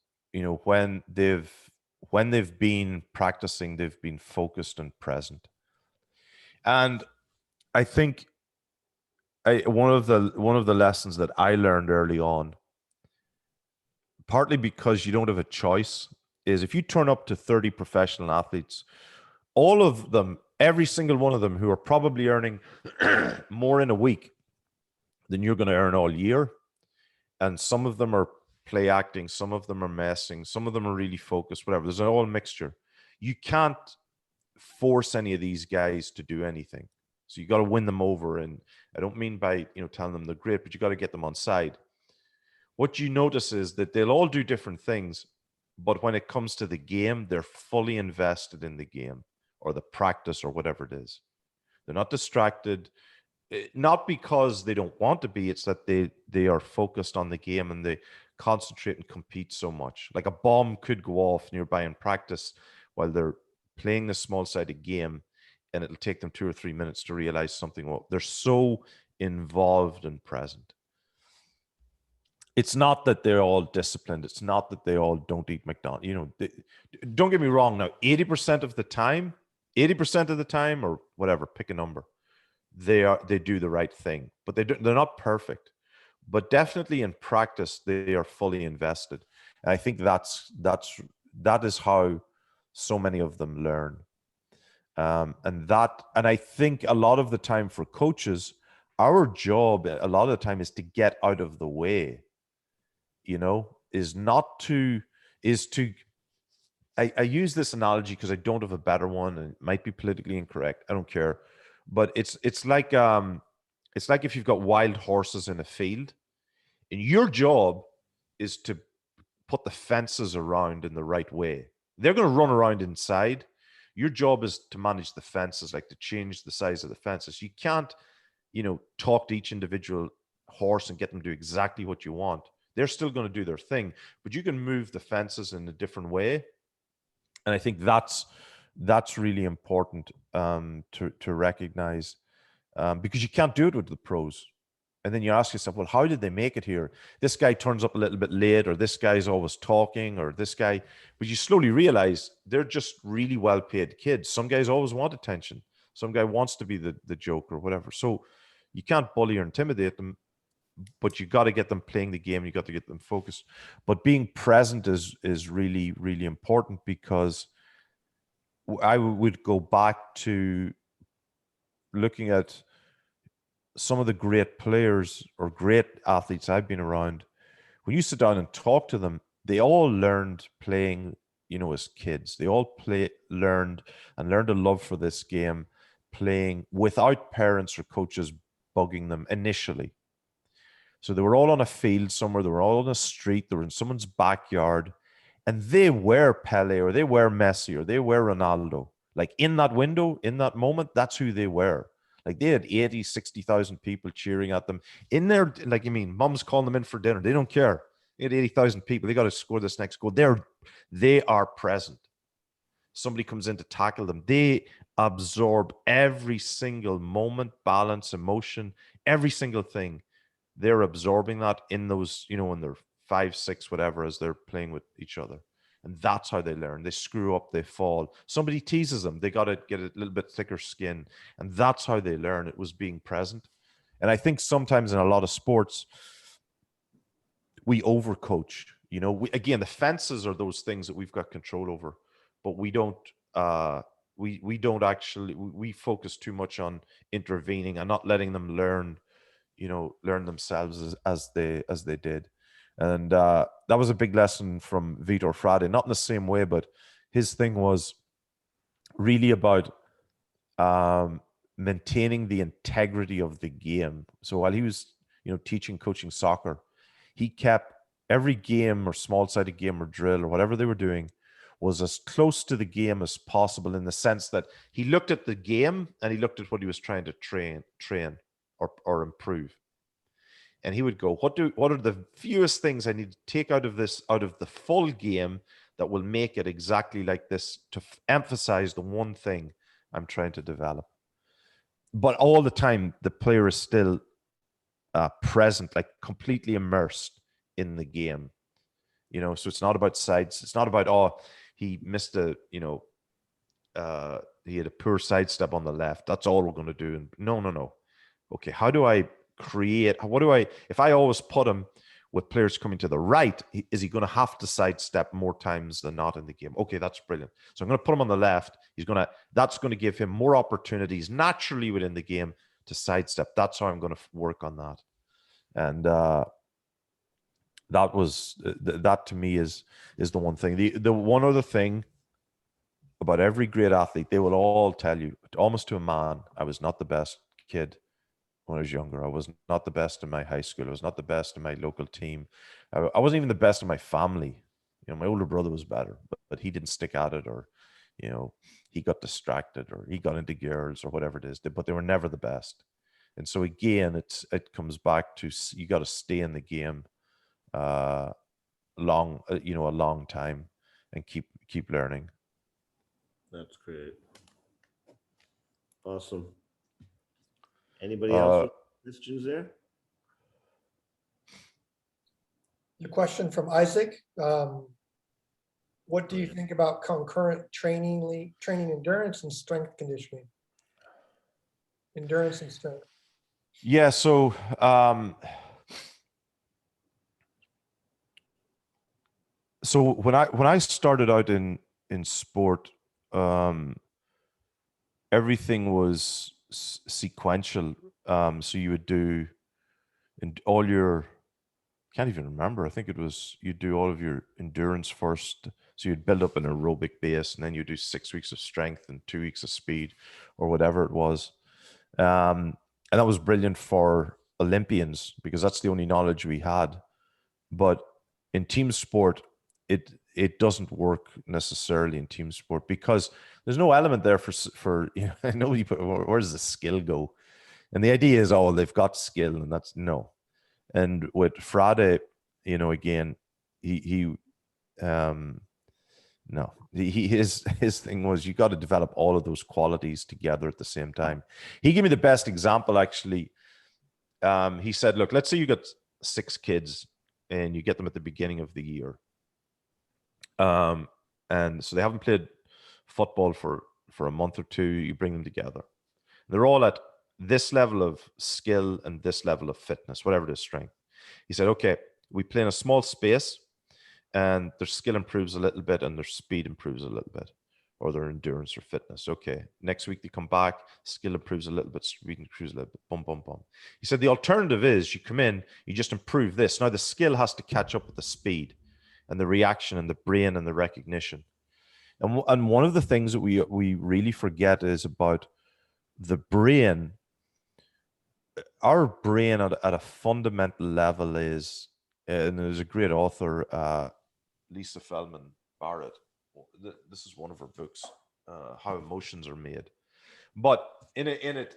when they've been practicing, they've been focused and present. And I think one of the lessons that I learned early on, partly because you don't have a choice, is if you turn up to 30 professional athletes, all of them, every single one of them, who are probably earning more in a week than you're going to earn all year, and some of them are play acting, some of them are messing, some of them are really focused, whatever. There's an all mixture. You can't force any of these guys to do anything. So you got to win them over. And I don't mean by, telling them they're great, but you got to get them on side. What you notice is that they'll all do different things, but when it comes to the game, they're fully invested in the game or the practice or whatever it is. They're not distracted, not because they don't want to be. It's that they are focused on the game and they concentrate and compete so much. Like a bomb could go off nearby in practice while they're playing a small-sided game, and it'll take them 2 or 3 minutes to realize something. Well, they're so involved and present. It's not that they're all disciplined. It's not that they all don't eat McDonald's. Don't get me wrong. Now, 80% of the time, or whatever, pick a number, they do the right thing, but they're not perfect. But definitely in practice, they are fully invested. And I think that is how so many of them learn. And I think a lot of the time for coaches, our job a lot of the time is to get out of the way, I use this analogy because I don't have a better one, and it might be politically incorrect. I don't care. But it's like if you've got wild horses in a field, and your job is to put the fences around in the right way. They're going to run around inside. Your job is to manage the fences, like to change the size of the fences. You can't, talk to each individual horse and get them to do exactly what you want. They're still going to do their thing, but you can move the fences in a different way. And I think that's really important to recognize, because you can't do it with the pros. And then you ask yourself, well, how did they make it here? This guy turns up a little bit late, or this guy's always talking, or this guy. But you slowly realize they're just really well-paid kids. Some guys always want attention. Some guy wants to be the joke or whatever. So you can't bully or intimidate them. but you got to get them playing the game. You got to get them focused. But being present is really, really important, because I would go back to looking at some of the great players or great athletes I've been around. When you sit down and talk to them, they all learned playing, as kids. They all learned a love for this game, playing without parents or coaches bugging them initially. So they were all on a field somewhere, they were all on a street, they were in someone's backyard, and they were Pele, or they were Messi, or they were Ronaldo. Like in that window, in that moment, that's who they were. Like they had 80, 60,000 people cheering at them in there. Like, mom's calling them in for dinner. They don't care. They had 80,000 people. They got to score this next goal. They are present. Somebody comes in to tackle them. They absorb every single moment, balance, emotion, every single thing. They're absorbing that in those, when they're 5, 6, whatever, as they're playing with each other. And that's how they learn. They screw up, they fall. Somebody teases them. They got to get a little bit thicker skin. And that's how they learn. It was being present. And I think sometimes in a lot of sports, we overcoach. Again, the fences are those things that we've got control over, but we don't. We don't actually. We focus too much on intervening and not letting them learn. Learn themselves as they did. And that was a big lesson from Vitor Frade, not in the same way, but his thing was really about maintaining the integrity of the game. So while he was, coaching soccer, he kept every game or small-sided game or drill or whatever they were doing was as close to the game as possible, in the sense that he looked at the game and he looked at what he was trying to train or improve. And he would go, what are the fewest things I need to take out of the full game that will make it exactly like this, to emphasize the one thing I'm trying to develop. But all the time, the player is still present, like completely immersed in the game. So it's not about sides. It's not about, he missed he had a poor sidestep on the left. That's all we're going to do. And no. Okay, how do I create, if I always put him with players coming to the right, is he going to have to sidestep more times than not in the game? Okay, that's brilliant. So I'm going to put him on the left. That's going to give him more opportunities naturally within the game to sidestep. That's how I'm going to work on that. And that to me is the one thing. The one other thing about every great athlete, they will all tell you, almost to a man, I was not the best kid when I was younger. I was not the best in my high school. I was not the best in my local team. I wasn't even the best in my family. My older brother was better, but he didn't stick at it, or, he got distracted, or he got into girls, or whatever it is. But they were never the best. And so again, it comes back to, you got to stay in the game a long time, and keep learning. That's great. Awesome. Anybody else with questions there? The question from Isaac. What do you think about concurrent training endurance and strength conditioning? Endurance and strength. Yeah, so when I started out in sport, everything was sequential. So you would do all your, can't even remember, I think it was, you'd do all of your endurance first. So you'd build up an aerobic base, and then you do 6 weeks of strength and 2 weeks of speed, or whatever it was. And that was brilliant for Olympians, because that's the only knowledge we had. But in team sport, it doesn't work necessarily in team sport, because there's no element there for nobody put, where does the skill go? And the idea is, they've got skill, and that's no. And with Frade, again, his thing was, you got to develop all of those qualities together at the same time. He gave me the best example, actually. He said, look, let's say you got 6 kids and you get them at the beginning of the year. And so they haven't played football for a month or two. You bring them together. They're all at this level of skill and this level of fitness, whatever the strength. He said, okay, we play in a small space and their skill improves a little bit and their speed improves a little bit, or their endurance or fitness. Okay, next week they come back, skill improves a little bit, speed improves a little bit, boom, boom, boom. He said the alternative is you come in, you just improve this. Now the skill has to catch up with the speed and the reaction and the brain and the recognition. And one of the things that we really forget is about the brain. Our brain at a fundamental level is, and there's a great author, Lisa Feldman Barrett. This is one of her books, How Emotions Are Made. But in it,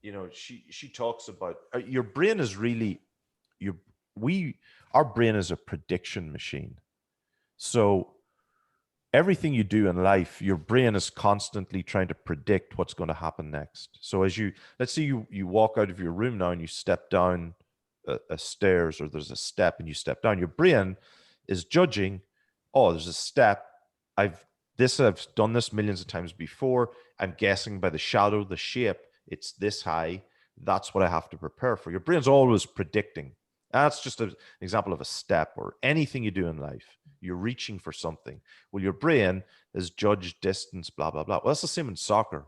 you know, she talks about your brain is really our brain is a prediction machine. So everything you do in life, your brain is constantly trying to predict what's going to happen next. So as let's say you walk out of your room now and you step down a stairs, or there's a step and you step down, your brain is judging, oh, there's a step. I've done this millions of times before. I'm guessing by the shadow, the shape, it's this high. That's what I have to prepare for. Your brain's always predicting. That's just an example of a step, or anything you do in life. You're reaching for something. Well, your brain is judged distance, blah, blah, blah. Well, that's the same in soccer.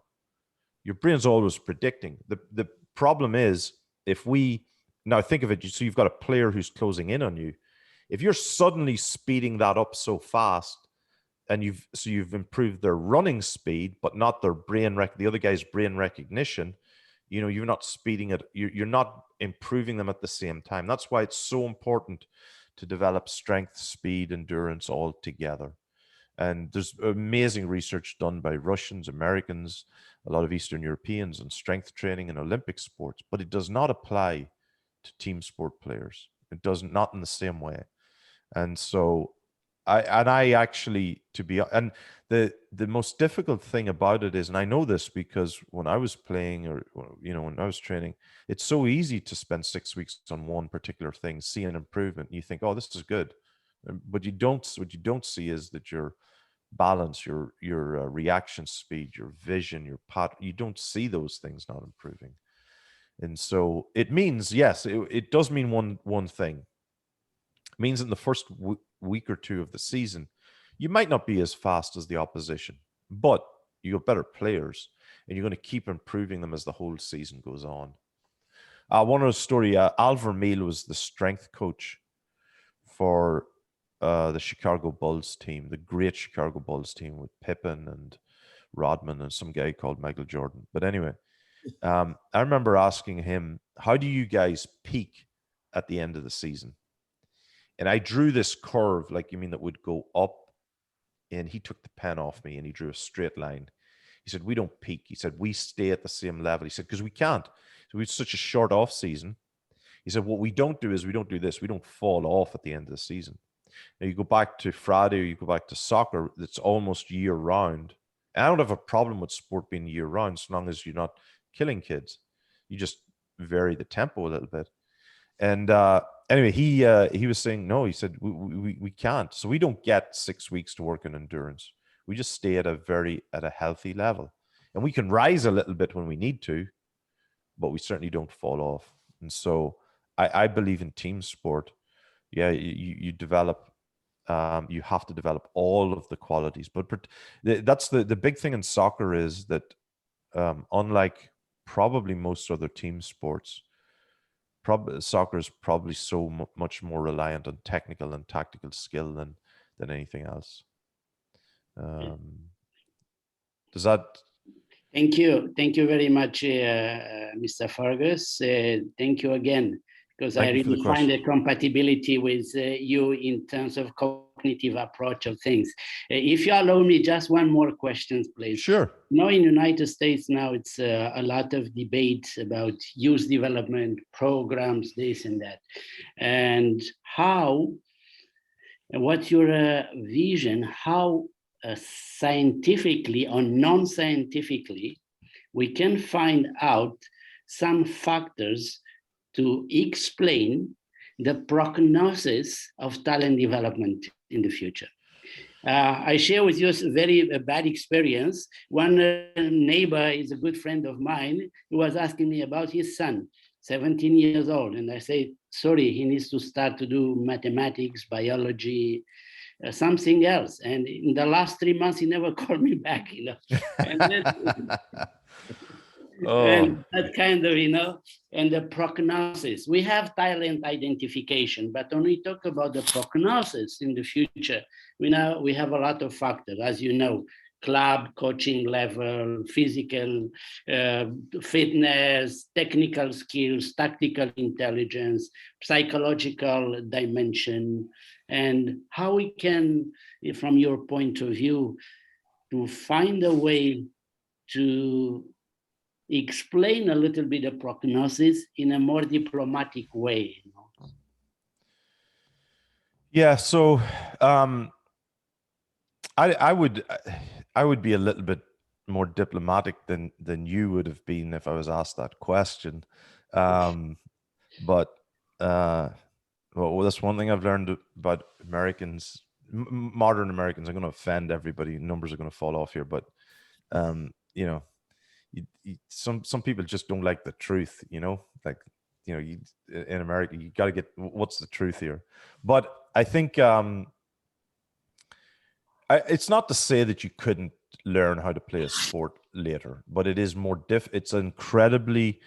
Your brain's always predicting. The problem is, now think of it, so you've got a player who's closing in on you. If you're suddenly speeding that up so fast, and you've improved their running speed, but not their the other guy's brain recognition, you know, you're not speeding it. You're not improving them at the same time. That's why it's so important to develop strength, speed, endurance all together. And there's amazing research done by Russians, Americans, a lot of Eastern Europeans on strength training and Olympic sports, but it does not apply to team sport players. It doesn't, not in the same way. And so the most difficult thing about it is, and I know this because when I was playing, or, you know, when I was training, it's so easy to spend 6 weeks on one particular thing, see an improvement, and you think, oh, this is good. But what you don't see is that your balance, your reaction speed, your vision, your you don't see those things not improving. And so it means, yes, it does mean one thing. It means in the first week or two of the season, you might not be as fast as the opposition, but you have better players, and you're going to keep improving them as the whole season goes on. One other story, Al Vermeil was the strength coach for the Chicago Bulls team, the great Chicago Bulls team with Pippen and Rodman and some guy called Michael Jordan. But anyway, I remember asking him, how do you guys peak at the end of the season? And I drew this curve, like, you mean, that would go up, and he took the pen off me and he drew a straight line. He said, we don't peak. He said, we stay at the same level. He said, because we can't. So we have such a short off season. He said, what we don't do is we don't do this. We don't fall off at the end of the season. Now you go back to Friday, or you go back to soccer, it's almost year round. And I don't have a problem with sport being year round, so long as you're not killing kids. You just vary the tempo a little bit. And anyway, he was saying, no, he said, we can't. So we don't get 6 weeks to work on endurance. We just stay at a healthy level. And we can rise a little bit when we need to, but we certainly don't fall off. And so I believe in team sport. Yeah, you develop, you have to develop all of the qualities. But that's the big thing in soccer is that unlike probably most other team sports, soccer is probably so much more reliant on technical and tactical skill than anything else. Does that? Thank you very much, Mr. Fergus. Thank you again, because I really find a compatibility with you in terms of cognitive approach of things. If you allow me, just one more question, please. Sure. Now in the United States, now it's a lot of debate about youth development programs, this and that. And what's your vision, how scientifically or non-scientifically we can find out some factors to explain the prognosis of talent development in the future? I share with you a very bad experience. One neighbor is a good friend of mine who was asking me about his son, 17 years old. And I say, sorry, he needs to start to do mathematics, biology, something else. And in the last 3 months, he never called me back, you know. And then, and that kind of, you know, and the prognosis. We have talent identification, but when we talk about the prognosis in the future, we have a lot of factors, as you know, club, coaching level, physical fitness, technical skills, tactical intelligence, psychological dimension, and how we can, from your point of view, to find a way to explain a little bit the prognosis in a more diplomatic way. You know? Yeah, so I would be a little bit more diplomatic than you would have been if I was asked that question. But well, that's one thing I've learned about Americans, modern Americans. I'm going to offend everybody. Numbers are going to fall off here, but you know, some people just don't like the truth. You know, like, you know, in America, you got to get what's the truth here. But I think it's not to say that you couldn't learn how to play a sport later, but it is more it's incredibly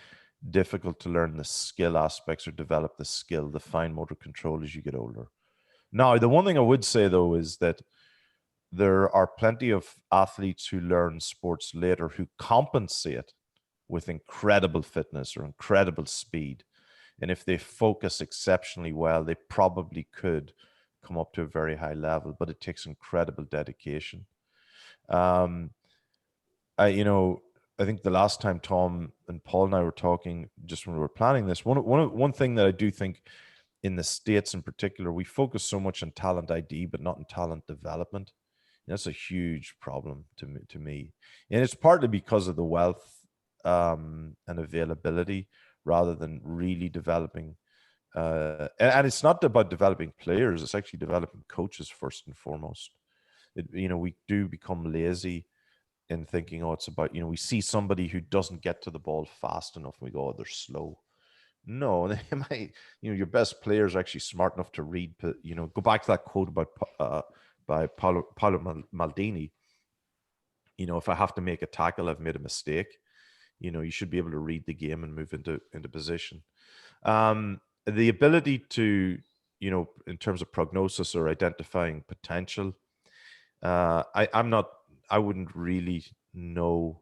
difficult to learn the skill aspects or develop the skill, the fine motor control as you get older. Now, the one thing I would say though is that there are plenty of athletes who learn sports later who compensate with incredible fitness or incredible speed. And if they focus exceptionally well, they probably could come up to a very high level, but it takes incredible dedication. I think the last time Tom and Paul and I were talking, just when we were planning this, one thing that I do think in the States in particular, we focus so much on talent ID, but not in talent development. And that's a huge problem to me. And it's partly because of the wealth and availability rather than really developing. And it's not about developing players, it's actually developing coaches first and foremost. We do become lazy in thinking, oh, it's about, we see somebody who doesn't get to the ball fast enough and we go, oh, they're slow. No, they might, your best players are actually smart enough to read, go back to that quote about by Paolo Maldini. If I have to make a tackle, I've made a mistake. You should be able to read the game and move into position. The ability to, in terms of prognosis or identifying potential, I wouldn't really know.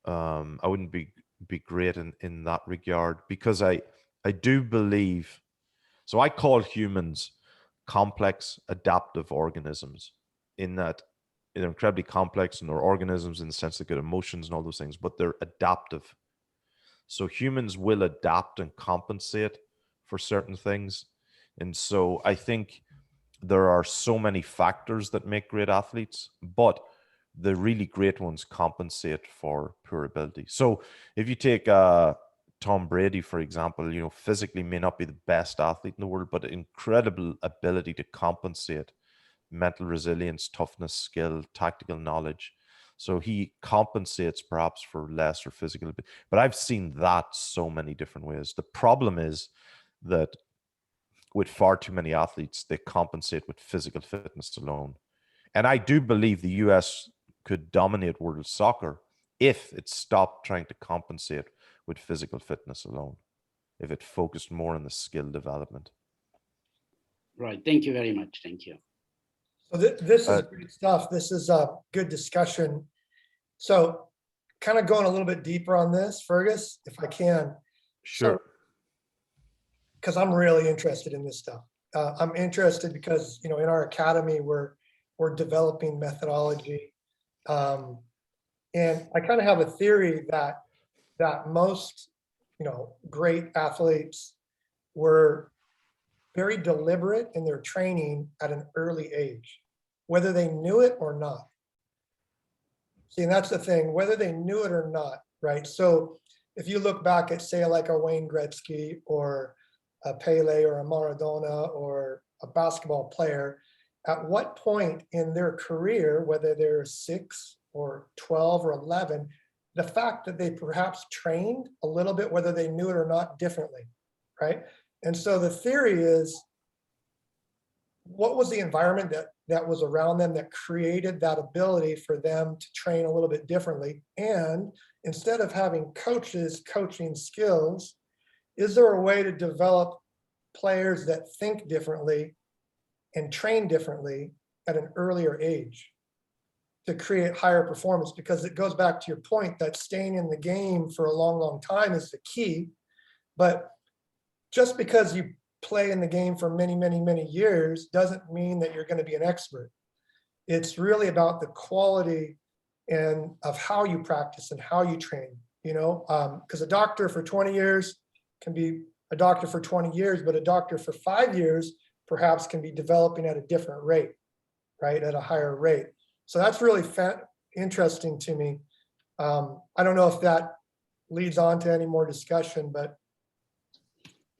I wouldn't be great in that regard, because I do believe, so I call humans complex adaptive organisms, in that they're incredibly complex and they're organisms in the sense they get emotions and all those things, but they're adaptive. So humans will adapt and compensate for certain things. And so I think there are so many factors that make great athletes, but the really great ones compensate for poor ability. So if you take Tom Brady, for example, physically may not be the best athlete in the world, but incredible ability to compensate, mental resilience, toughness, skill, tactical knowledge. So he compensates perhaps for lesser physical ability. But I've seen that so many different ways. The problem is that with far too many athletes, they compensate with physical fitness alone. And I do believe the US could dominate world soccer if it stopped trying to compensate with physical fitness alone, if it focused more on the skill development. Right. Thank you very much. Thank you. So this is great stuff. This is a good discussion. So kind of going a little bit deeper on this, Fergus, if I can. Sure. Because I'm really interested in this stuff. I'm interested because, in our academy, we're developing methodology. And I kind of have a theory that most, great athletes were very deliberate in their training at an early age, whether they knew it or not. See, and that's the thing, whether they knew it or not, right? So if you look back at, say, like a Wayne Gretzky or a Pele or a Maradona or a basketball player, at what point in their career, whether they're 6 or 12 or 11, the fact that they perhaps trained a little bit, whether they knew it or not, differently, right? And so the theory is, what was the environment that was around them that created that ability for them to train a little bit differently? And instead of having coaches coaching skills, is there a way to develop players that think differently and train differently at an earlier age to create higher performance? Because it goes back to your point that staying in the game for a long, long time is the key. But just because you play in the game for many, many, many years doesn't mean that you're going to be an expert. It's really about the quality and of how you practice and how you train, you know, because a doctor for 20 years can be a doctor for 20 years, but a doctor for 5 years perhaps can be developing at a different rate, right? At a higher rate. So that's really interesting to me. I don't know if that leads on to any more discussion, but.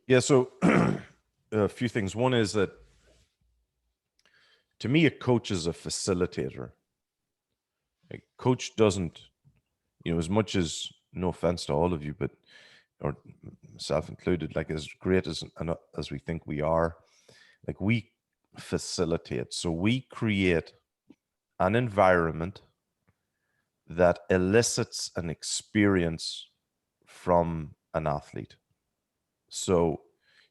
Yeah, so a few things. One is that, to me, a coach is a facilitator. A coach doesn't, you know, as much as, no offense to all of you, but, or myself included, like as great as we think we are, like we facilitate. So we create an environment that elicits an experience from an athlete. So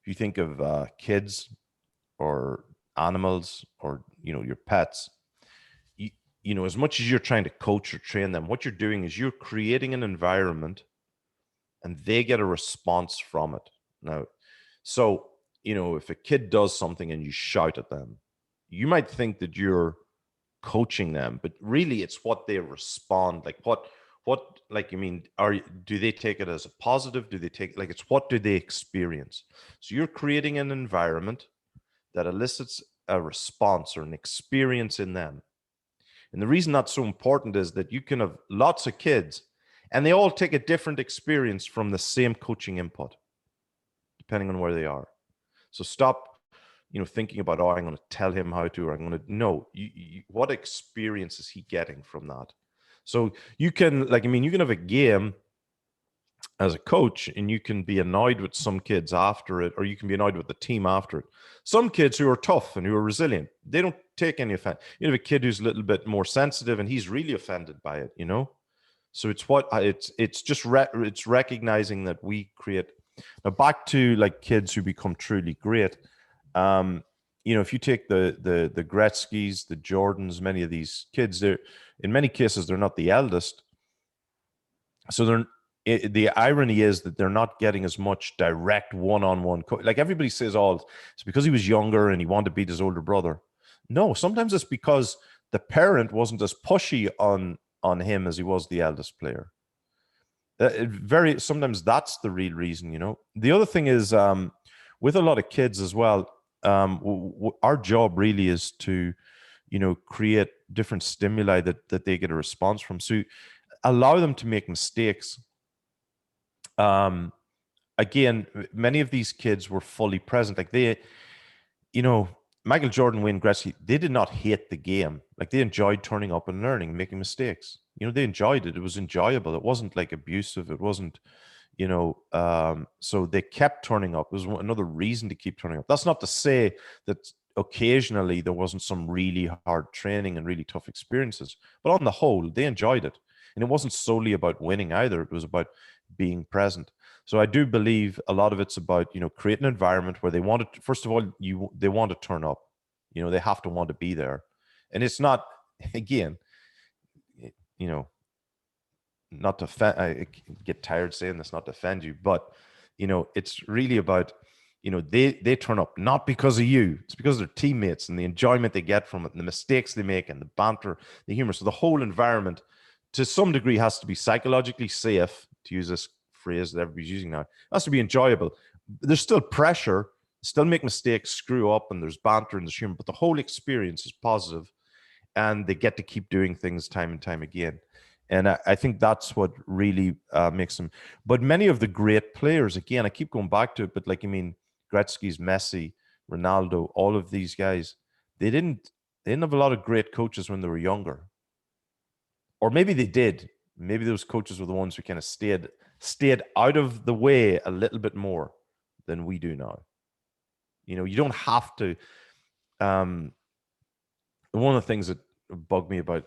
if you think of kids or animals or, you know, your pets, you know, as much as you're trying to coach or train them, what you're doing is you're creating an environment and they get a response from it. Now, so, you know, if a kid does something and you shout at them, you might think that you're coaching them, but really it's what they respond. Like what, like, you mean, do they take it as a positive? Do they take, like, it's what do they experience? So you're creating an environment that elicits a response or an experience in them. And the reason that's so important is that you can have lots of kids and they all take a different experience from the same coaching input, depending on where they are. So stop, you know, thinking about, oh, I'm going to tell him how to, or I'm going to, no, what experience is he getting from that? So you can, like, I mean, you can have a game as a coach and you can be annoyed with some kids after it, or you can be annoyed with the team after it. Some kids who are tough and who are resilient, they don't take any offense. You have a kid who's a little bit more sensitive and he's really offended by it, you know? So it's what it's just it's recognizing that we create. Now back to like kids who become truly great. You know, if you take the Gretzkys, the Jordans, many of these kids, they're, in many cases, they're not the eldest. So the irony is that they're not getting as much direct one-on-one. Like everybody says, oh, it's because he was younger and he wanted to beat his older brother. No, sometimes it's because the parent wasn't as pushy on him as he was the eldest player. Sometimes that's the real reason, you know. The other thing is, with a lot of kids as well, our job really is to, you know, create different stimuli that they get a response from. So allow them to make mistakes. Again, many of these kids were fully present. Like they, you know, Michael Jordan, Wayne Gretzky, they did not hate the game. Like they enjoyed turning up and learning, making mistakes. You know, they enjoyed it. It was enjoyable. It wasn't like abusive. It wasn't, you know, so they kept turning up. It was another reason to keep turning up. That's not to say that occasionally there wasn't some really hard training and really tough experiences, but on the whole, they enjoyed it. And it wasn't solely about winning either. It was about being present. So I do believe a lot of it's about, you know, creating an environment where they want to, first of all, they want to turn up, you know, they have to want to be there. And it's not, again, you know, not to offend, I get tired saying this, not to offend you, but, you know, it's really about, you know, they turn up not because of you, it's because of their teammates and the enjoyment they get from it and the mistakes they make and the banter, the humor. So the whole environment to some degree has to be psychologically safe, to use this phrase that everybody's using now. It has to be enjoyable. There's still pressure, still make mistakes, screw up, and there's banter and there's humor, but the whole experience is positive and they get to keep doing things time and time again. And I think that's what really makes them. But many of the great players, again, I keep going back to it, but like, I mean, Gretzky's, Messi, Ronaldo, all of these guys, they didn't They didn't have a lot of great coaches when they were younger. Or maybe they did. Maybe those coaches were the ones who kind of stayed out of the way a little bit more than we do now. You know, you don't have to. One of the things that bug me about,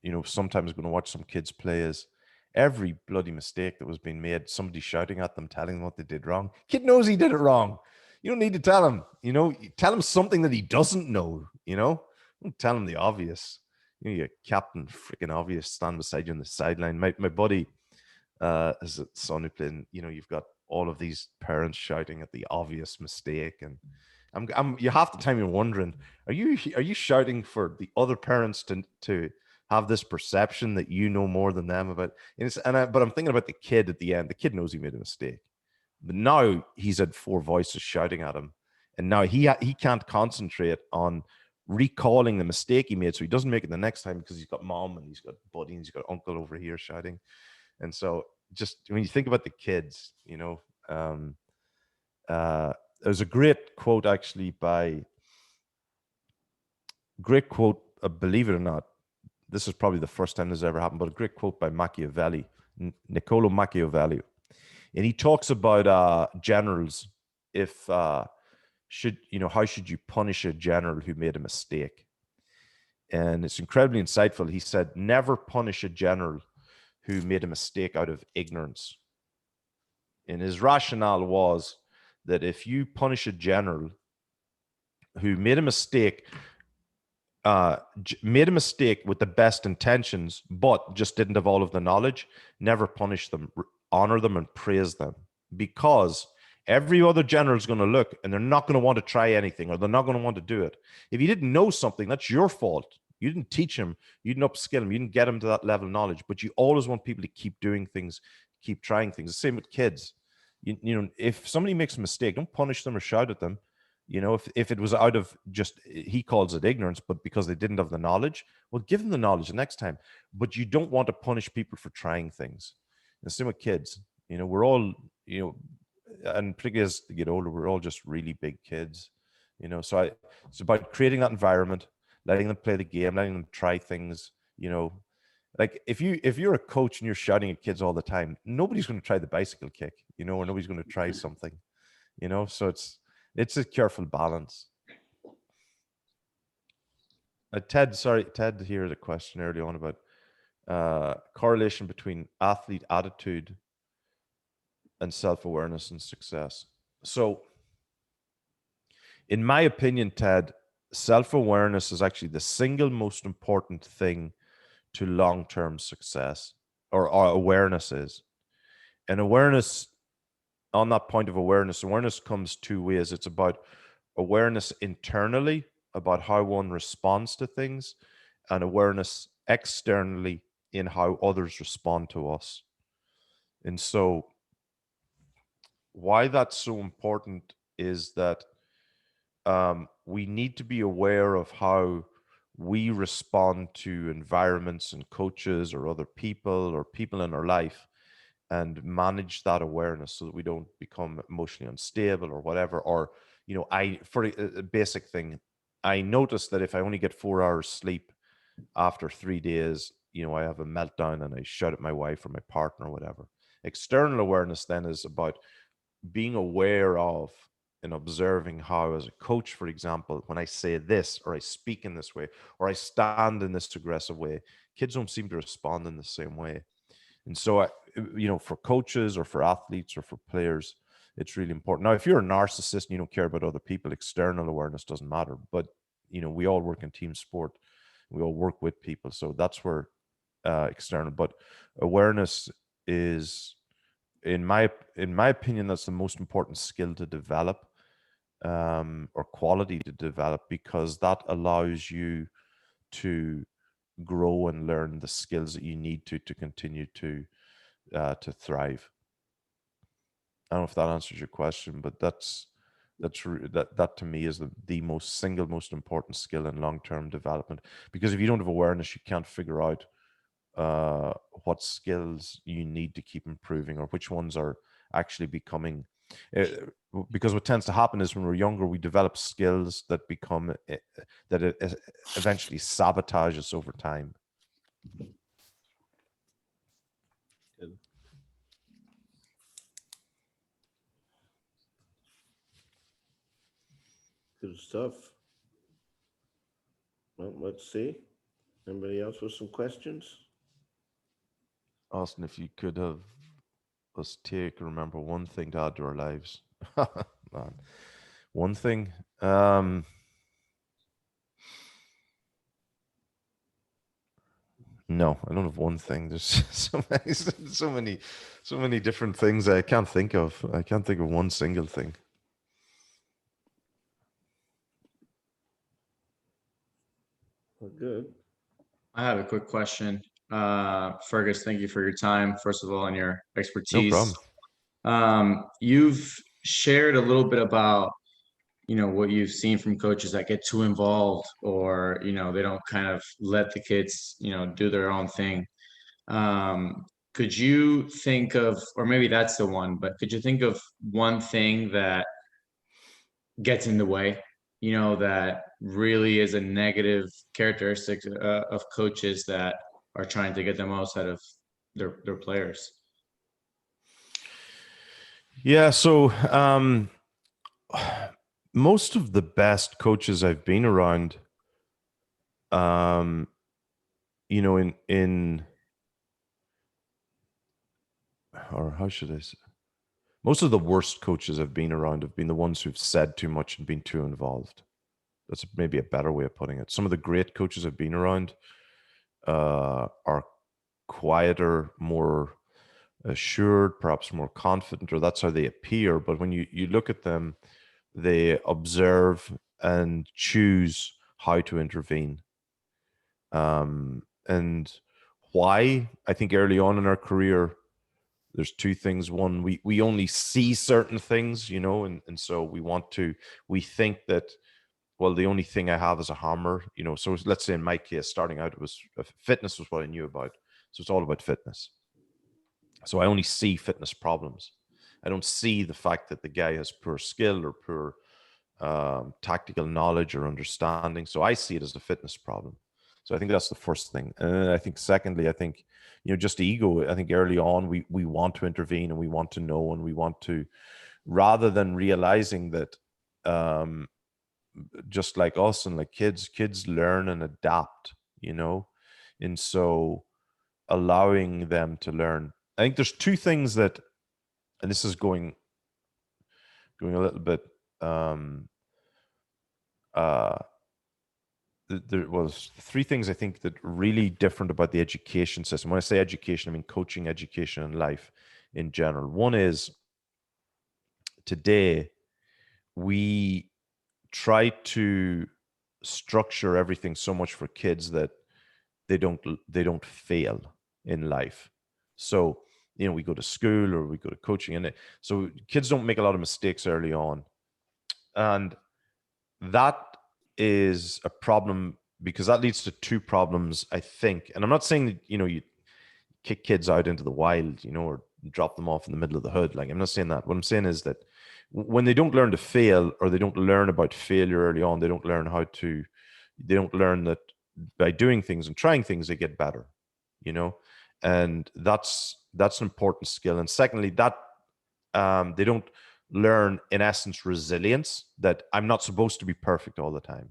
you know, sometimes going to watch some kids play is every bloody mistake that was being made, somebody shouting at them, telling them what they did wrong. Kid knows he did it wrong. You don't need to tell him, you know, tell him something that he doesn't know, you know, don't tell him the obvious. You know, you Captain freaking Obvious stand beside you on the sideline. My buddy has a son who played, you know, you've got all of these parents shouting at the obvious mistake, and you half the time you're wondering, are you shouting for the other parents to have this perception that you know more than them about? But I'm thinking about the kid at the end. The kid knows he made a mistake, but now he's had 4 voices shouting at him, and now he can't concentrate on recalling the mistake he made, so he doesn't make it the next time because he's got mom and he's got buddy and he's got uncle over here shouting. And so just when you think about the kids, you know, there's a great quote actually believe it or not, this is probably the first time this has ever happened, but a great quote by Machiavelli, Niccolo Machiavelli. And he talks about generals. How should you punish a general who made a mistake? And it's incredibly insightful. He said, never punish a general who made a mistake out of ignorance. And his rationale was that if you punish a general who made a mistake with the best intentions, but just didn't have all of the knowledge, never punish them, honor them and praise them, because every other general is going to look and they're not going to want to try anything, or they're not going to want to do it. If you didn't know something, that's your fault. You didn't teach him, you didn't upskill him, you didn't get him to that level of knowledge, but you always want people to keep doing things, keep trying things. The same with kids. You know, if somebody makes a mistake, don't punish them or shout at them. You know, if it was out of just, he calls it ignorance, but because they didn't have the knowledge, well, give them the knowledge the next time. But you don't want to punish people for trying things. And the same with kids. You know, we're all, you know, and particularly as they get older, we're all just really big kids. You know, so it's about creating that environment, letting them play the game, letting them try things. You know, like if you're a coach and you're shouting at kids all the time, nobody's going to try the bicycle kick, you know, or nobody's going to try something, you know. So it's a careful balance. Ted here had a question early on about correlation between athlete attitude and self-awareness and success. So in my opinion, Ted, self-awareness is actually the single most important thing to long-term success, or awareness is. And awareness, on that point of awareness comes 2 ways. It's about awareness internally, about how one responds to things, and awareness externally in how others respond to us. And so why that's so important is that we need to be aware of how we respond to environments and coaches or other people or people in our life, and manage that awareness so that we don't become emotionally unstable or whatever. Or, you know, for a basic thing, I noticed that if I only get 4 hours sleep after 3 days, you know, I have a meltdown and I shout at my wife or my partner or whatever. External awareness then is about being aware of and observing how, as a coach, for example, when I say this, or I speak in this way, or I stand in this aggressive way, kids don't seem to respond in the same way. And so, you know, for coaches or for athletes or for players, it's really important. Now, if you're a narcissist and you don't care about other people, external awareness doesn't matter. But, you know, we all work in team sport. We all work with people. So that's where external, but awareness is, in my opinion, that's the most important skill to develop, or quality to develop, because that allows you to grow and learn the skills that you need to continue to thrive. I don't know if that answers your question, but that to me is the single most important skill in long-term development. Because if you don't have awareness, you can't figure out what skills you need to keep improving, or which ones are actually becoming because what tends to happen is when we're younger, we develop skills that become that it eventually sabotages over time. Good stuff. Well, let's see. Anybody else with some questions? Austin, if you could have us remember one thing to add to our lives. Man, one thing. No, I don't have one thing. There's so many different things I can't think of. I can't think of one single thing. Well, good. I have a quick question. Fergus, thank you for your time, first of all, and your No expertise. problem. You've shared a little bit about, what you've seen from coaches that get too involved, or, they don't kind of let the kids, do their own thing. Could you think of, or maybe that's the one, but could you think of one thing that gets in the way, that really is a negative characteristic of coaches that are trying to get the most out of their players? Yeah, so most of the best coaches I've been around, or how should I say? Most of the worst coaches I've been around have been the ones who've said too much and been too involved. That's maybe a better way of putting it. Some of the great coaches I've been around are quieter, more assured, perhaps more confident, or that's how they appear. But when you look at them, they observe and choose how to intervene. And why? I think early on in our career, there's two things. One, we only see certain things, and so we think that, well, the only thing I have is a hammer, so let's say in my case, starting out, it was fitness was what I knew about. So it's all about fitness. So I only see fitness problems. I don't see the fact that the guy has poor skill or poor tactical knowledge or understanding. So I see it as a fitness problem. So I think that's the first thing. And I think secondly, just ego. I think early on we want to intervene and we want to know and we want to, rather than realizing that just like us and like kids learn and adapt, and so allowing them to learn. I think there's two things that, and this is going a little bit there was three things I think that really different about the education system. When I say education, I mean coaching, education, and life in general. One is today we try to structure everything so much for kids that they don't fail in life. So we go to school or we go to coaching, and so kids don't make a lot of mistakes early on, and that is a problem because that leads to two problems, I think. And I'm not saying that you kick kids out into the wild, or drop them off in the middle of the hood. Like, I'm not saying that. What I'm saying is that when they don't learn to fail, or they don't learn about failure early on, they don't learn that by doing things and trying things, they get better, and that's an important skill. And secondly, that they don't learn, in essence, resilience, that I'm not supposed to be perfect all the time.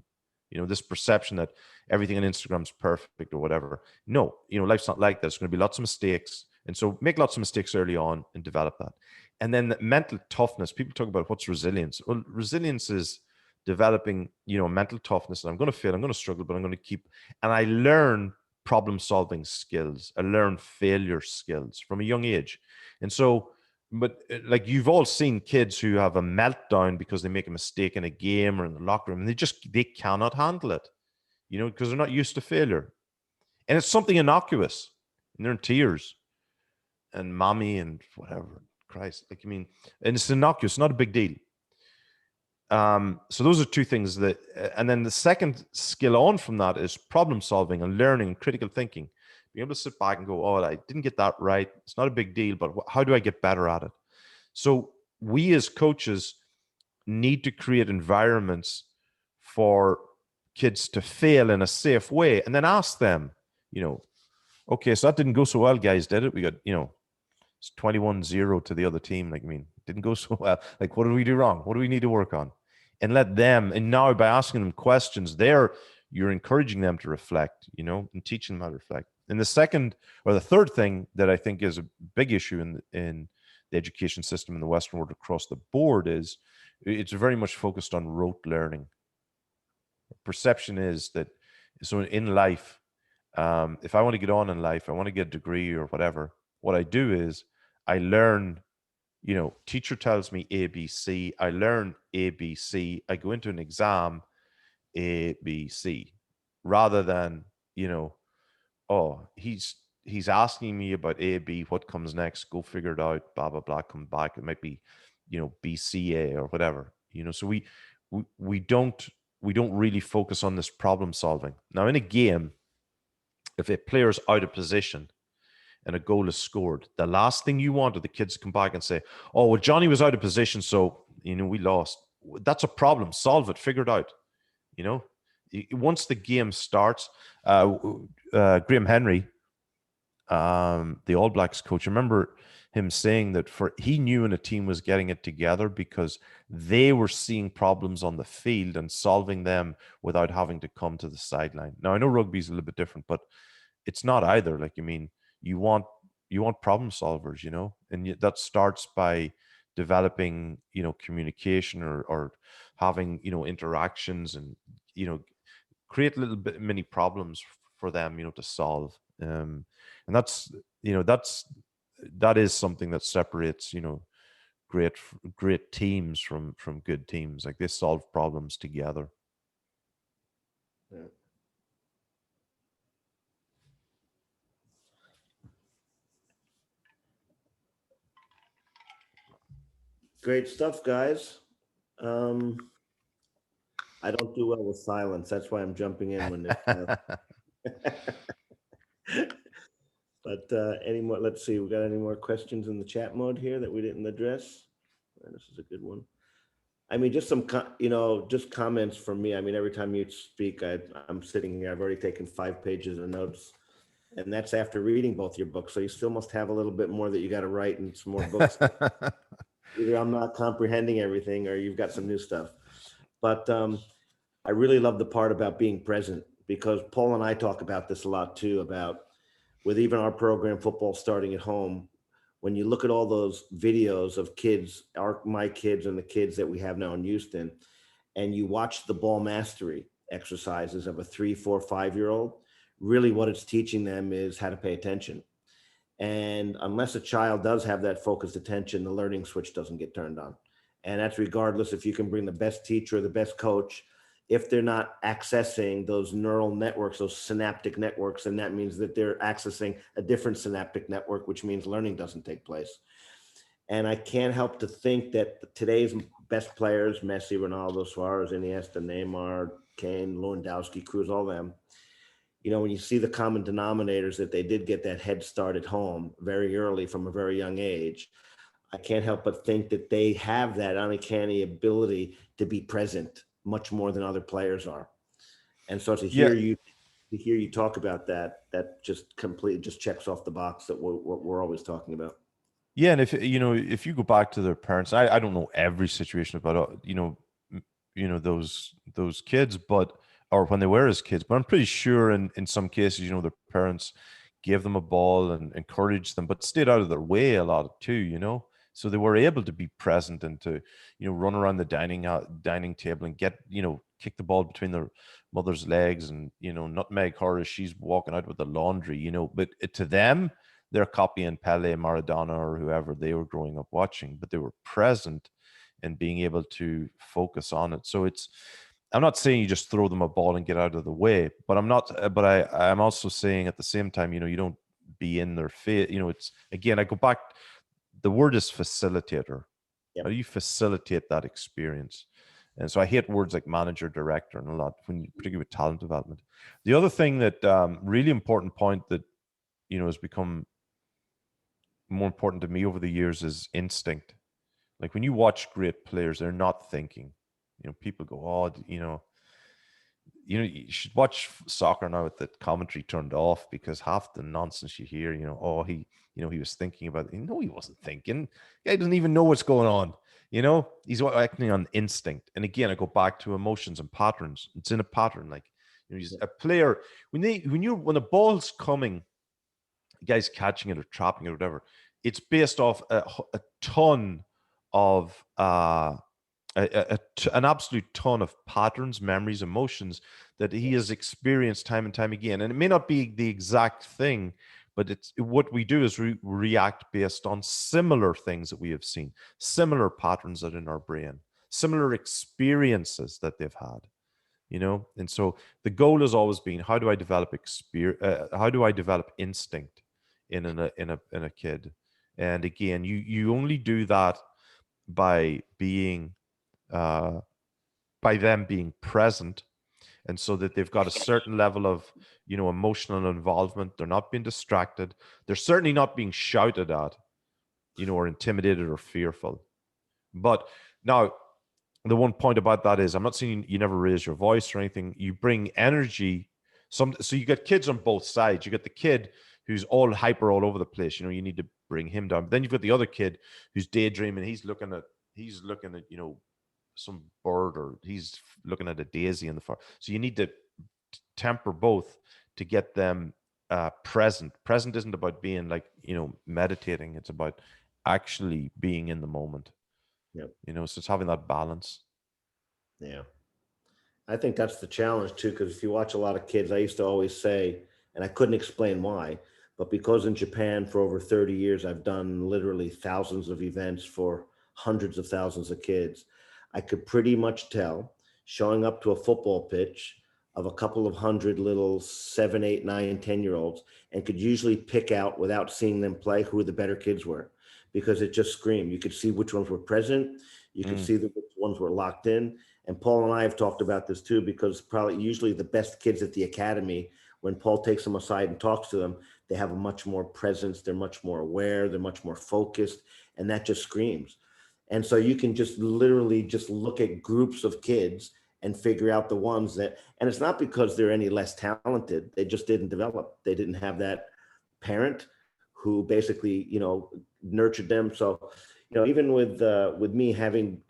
This perception that everything on Instagram is perfect or whatever. No, life's not like that. There's going to be lots of mistakes. And so make lots of mistakes early on and develop that. And then the mental toughness. People talk about what's resilience. Well, resilience is developing, mental toughness. And I'm going to fail, I'm going to struggle, but I'm going to keep. And I learn problem solving skills. I learn failure skills from a young age. And so, but like you've all seen kids who have a meltdown because they make a mistake in a game or in the locker room, and they cannot handle it, because they're not used to failure. And it's something innocuous, and they're in tears and mommy and whatever, Christ. And it's innocuous, not a big deal. So those are two things and then the second skill on from that is problem solving and learning, critical thinking. Being able to sit back and go, oh, I didn't get that right. It's not a big deal, but how do I get better at it? So we as coaches need to create environments for kids to fail in a safe way, and then ask them, okay, so that didn't go so well, guys, did it? We got, it's 21-0 to the other team. Like, I mean, it didn't go so well. Like, what did we do wrong? What do we need to work on? And let them, and now by asking them questions, you're encouraging them to reflect, and teaching them how to reflect. And the second or the third thing that I think is a big issue in the education system in the Western world across the board is it's very much focused on rote learning. Perception is that, so in life, if I want to get on in life, I want to get a degree or whatever, what I do is I learn, teacher tells me ABC, I learn ABC, I go into an exam, ABC, rather than, oh, he's asking me about A, B, what comes next, go figure it out, blah, blah, blah, come back. It might be, BCA or whatever, so we don't really focus on this problem solving. Now, in a game, if a player's out of position and a goal is scored, the last thing you want are the kids to come back and say, oh, well, Johnny was out of position, so, we lost. That's a problem. Solve it. Figure it out. Once the game starts, Graham Henry, the All Blacks coach, I remember him saying that he knew when a team was getting it together because they were seeing problems on the field and solving them without having to come to the sideline. Now, I know rugby's a little bit different, but it's not either. Like, you want problem solvers, and that starts by developing, communication or having, interactions and, create a little bit many problems for them, to solve. And that is something that separates, great teams from good teams. Like, they solve problems together. Yeah. Great stuff, guys. I don't do well with silence. That's why I'm jumping in when but any more, let's see, we got any more questions in the chat mode here that we didn't address? This is a good one. Just some, just comments from me. Every time you speak, I'm sitting here, I've already taken 5 pages of notes, and that's after reading both your books. So you still must have a little bit more that you got to write and some more books. Either I'm not comprehending everything or you've got some new stuff. But I really love the part about being present, because Paul and I talk about this a lot too, about with even our program, Football Starting at Home, when you look at all those videos of kids, my kids and the kids that we have now in Houston, and you watch the ball mastery exercises of a 3, 4, 5-year-old, really what it's teaching them is how to pay attention. And unless a child does have that focused attention, the learning switch doesn't get turned on. And that's regardless if you can bring the best teacher or the best coach. If they're not accessing those neural networks, those synaptic networks, and that means that they're accessing a different synaptic network, which means learning doesn't take place. And I can't help to think that today's best players, Messi, Ronaldo, Suarez, Iniesta, Neymar, Kane, Lewandowski, Cruz, all them, when you see the common denominators that they did get that head start at home very early from a very young age, I can't help but think that they have that uncanny ability to be present much more than other players are. And so to hear you talk about that just completely just checks off the box that what we're always talking about. Yeah, and if you go back to their parents, I don't know every situation about those kids, but or when they were as kids, but I'm pretty sure in some cases, their parents gave them a ball and encouraged them, but stayed out of their way a lot too, So they were able to be present and to, run around the dining table and get, kick the ball between their mother's legs and, nutmeg her as she's walking out with the laundry, But to them, they're copying Pele, Maradona, or whoever they were growing up watching, but they were present and being able to focus on it. So I'm not saying you just throw them a ball and get out of the way, but I'm also saying at the same time, you don't be in their face. It's, again, I go back, the word is facilitator. Yep. How do you facilitate that experience? And so I hate words like manager, director, and a lot, particularly with talent development. The other thing that really important point that, has become more important to me over the years is instinct. Like when you watch great players, they're not thinking. You know, people go, oh, you should watch soccer now with the commentary turned off, because half the nonsense you hear, oh, he was thinking about it. No, he wasn't thinking. The guy doesn't even know what's going on. He's acting on instinct. And again, I go back to emotions and patterns. It's in a pattern. Like, he's a player, when the ball's coming, the guy's catching it or trapping it or whatever, it's based off a ton of an absolute ton of patterns, memories, emotions that he has experienced time and time again. And it may not be the exact thing, but it's what we do is react based on similar things that we have seen, similar patterns that are in our brain, similar experiences that they've had. And so the goal has always been, how do I develop instinct in a kid? And again, you only do that by them being present, and so that they've got a certain level of emotional involvement. They're not being distracted. They're certainly not being shouted at, or intimidated or fearful. But now, the one point about that is, I'm not saying you never raise your voice or anything. You bring energy. So you get kids on both sides. You get the kid who's all hyper all over the place. You need to bring him down. But then you've got the other kid who's daydreaming. He's looking at some bird, or he's looking at a daisy in the far. So you need to temper both to get them present. Present isn't about being like, meditating. It's about actually being in the moment. Yep. So it's having that balance. Yeah. I think that's the challenge too, because if you watch a lot of kids, I used to always say, and I couldn't explain why, but because in Japan for over 30 years, I've done literally thousands of events for hundreds of thousands of kids, I could pretty much tell, showing up to a football pitch of a couple of hundred little 7, 8, 9, 10-year-olds, and could usually pick out, without seeing them play, who the better kids were, because it just screamed. You could see which ones were present. You could see which ones were locked in. And Paul and I have talked about this too, because probably usually the best kids at the academy, when Paul takes them aside and talks to them, they have a much more presence. They're much more aware. They're much more focused. And that just screams. And so you can just literally just look at groups of kids and figure out the ones that, and it's not because they're any less talented. They just didn't develop. They didn't have that parent who basically, nurtured them. So, even with me having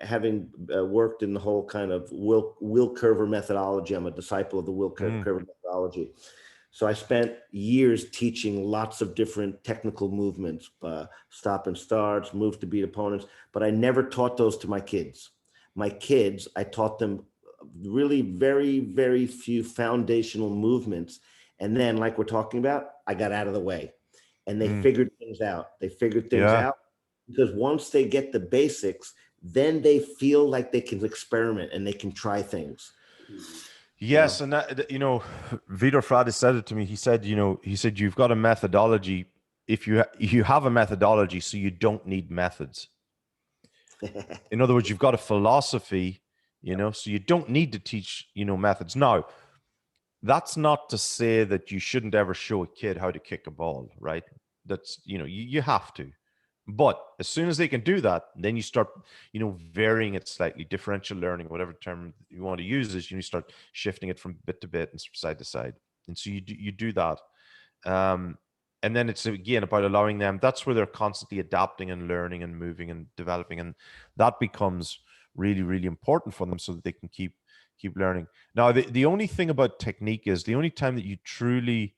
worked in the whole kind of Will Curver methodology, I'm a disciple of the Will Curver methodology. So I spent years teaching lots of different technical movements, stop and starts, move to beat opponents, but I never taught those to my kids. My kids, I taught them really very, very few foundational movements. And then, like we're talking about, I got out of the way and they figured things out. They figured things out, because once they get the basics, then they feel like they can experiment and they can try things. Yes, and that, Vitor Frade said it to me. He said, you've got a methodology. If you have a methodology, so you don't need methods. In other words, you've got a philosophy, so you don't need to teach, methods. Now, that's not to say that you shouldn't ever show a kid how to kick a ball, right? That's, you have to. But as soon as they can do that, then you start, varying it slightly, differential learning, whatever term you want to use is, you start shifting it from bit to bit and side to side. And so you do that. And then it's, again, about allowing them, that's where they're constantly adapting and learning and moving and developing. And that becomes really, really important for them so that they can keep learning. Now, the only thing about technique is the only time that you truly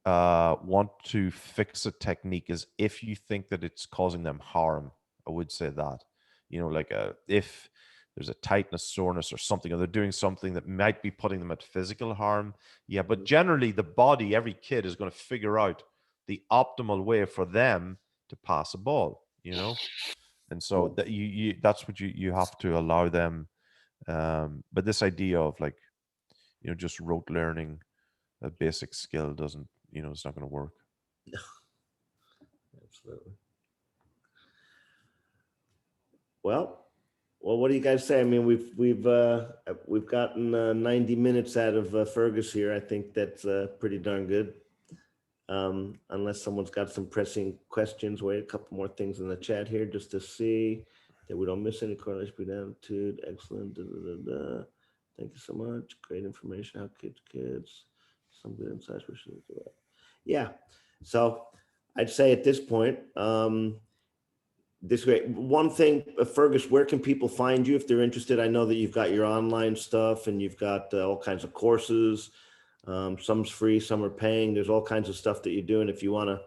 want to fix a technique is if you think that it's causing them harm. I would say that, like if there's a tightness, soreness or something, or they're doing something that might be putting them at physical harm. Yeah, but generally the body, every kid is going to figure out the optimal way for them to pass a ball, and so that that's what you have to allow them. But this idea of like, just rote learning a basic skill doesn't, it's not going to work. Absolutely. Well, what do you guys say? I mean, we've gotten 90 minutes out of Fergus here. I think that's pretty darn good. unless someone's got some pressing questions. Wait, a couple more things in the chat here just to see that we don't miss any correlation between attitude. Excellent. Da, da, da, da. Thank you so much. Great information. How kids, some good insights. Yeah. So I'd say at this point, this great. One thing, Fergus, where can people find you if they're interested? I know that you've got your online stuff and you've got all kinds of courses. Some's free, some are paying. There's all kinds of stuff that you're doing. If you want to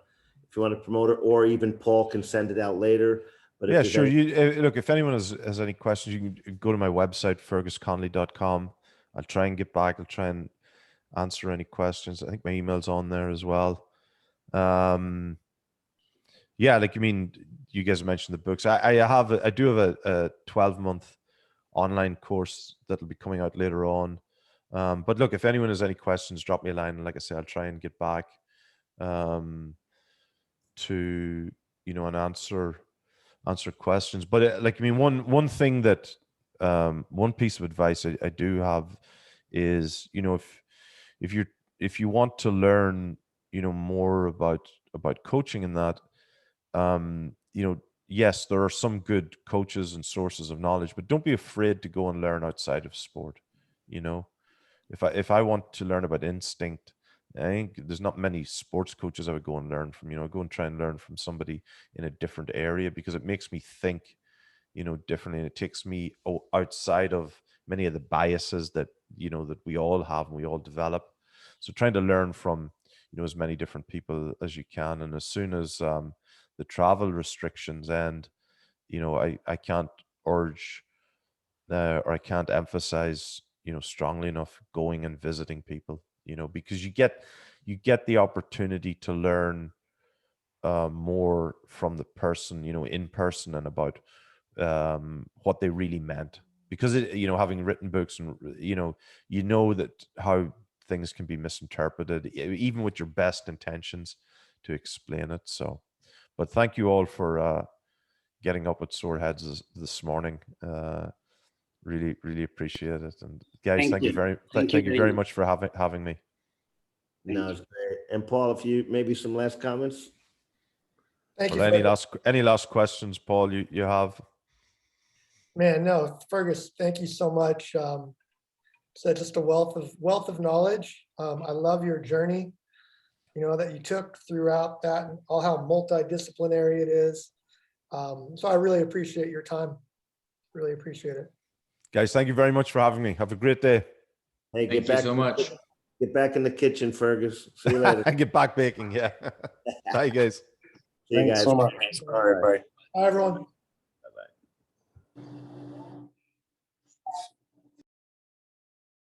promote it, or even Paul can send it out later. But yeah, sure. Look, if anyone has any questions, you can go to my website, fergusconnolly.com. I'll try and get back. I'll try and answer any questions. I think my email's on there as well. Yeah, like, I mean, you guys mentioned the books. I do have a 12-month online course that'll be coming out later on. But look, if anyone has any questions, drop me a line. And like I say, I'll try and get back to, and answer questions. But like, I mean, one thing that one piece of advice I do have is, if you want to learn, more about coaching and that, yes, there are some good coaches and sources of knowledge, but don't be afraid to go and learn outside of sport. If I want to learn about instinct, I think there's not many sports coaches I would go and learn from. Go and try and learn from somebody in a different area, because it makes me think, differently, and it takes me outside of many of the biases that that we all have and we all develop. So trying to learn from as many different people as you can, and as soon as the travel restrictions end, I can't urge or I can't emphasize strongly enough going and visiting people, because you get the opportunity to learn more from the person, in person, and about what they really meant. Because having written books, and that how things can be misinterpreted, even with your best intentions to explain it. So, but thank you all for getting up with sore heads this morning. Really appreciate it. And guys, thank you very much for having me. No, it's great. And Paul, if you maybe some last comments. Thank you. Any last questions, Paul? You have? Man, no, Fergus, thank you so much. So just a wealth of knowledge. I love your journey, that you took throughout that, and all how multidisciplinary it is. So I really appreciate your time. Really appreciate it. Guys, thank you very much for having me. Have a great day. Hey, Thank you so much. Get back in the kitchen, Fergus. See you later. Get back baking. Yeah. Bye, guys. See you guys. Thanks so much. All right, bye. Bye, everyone.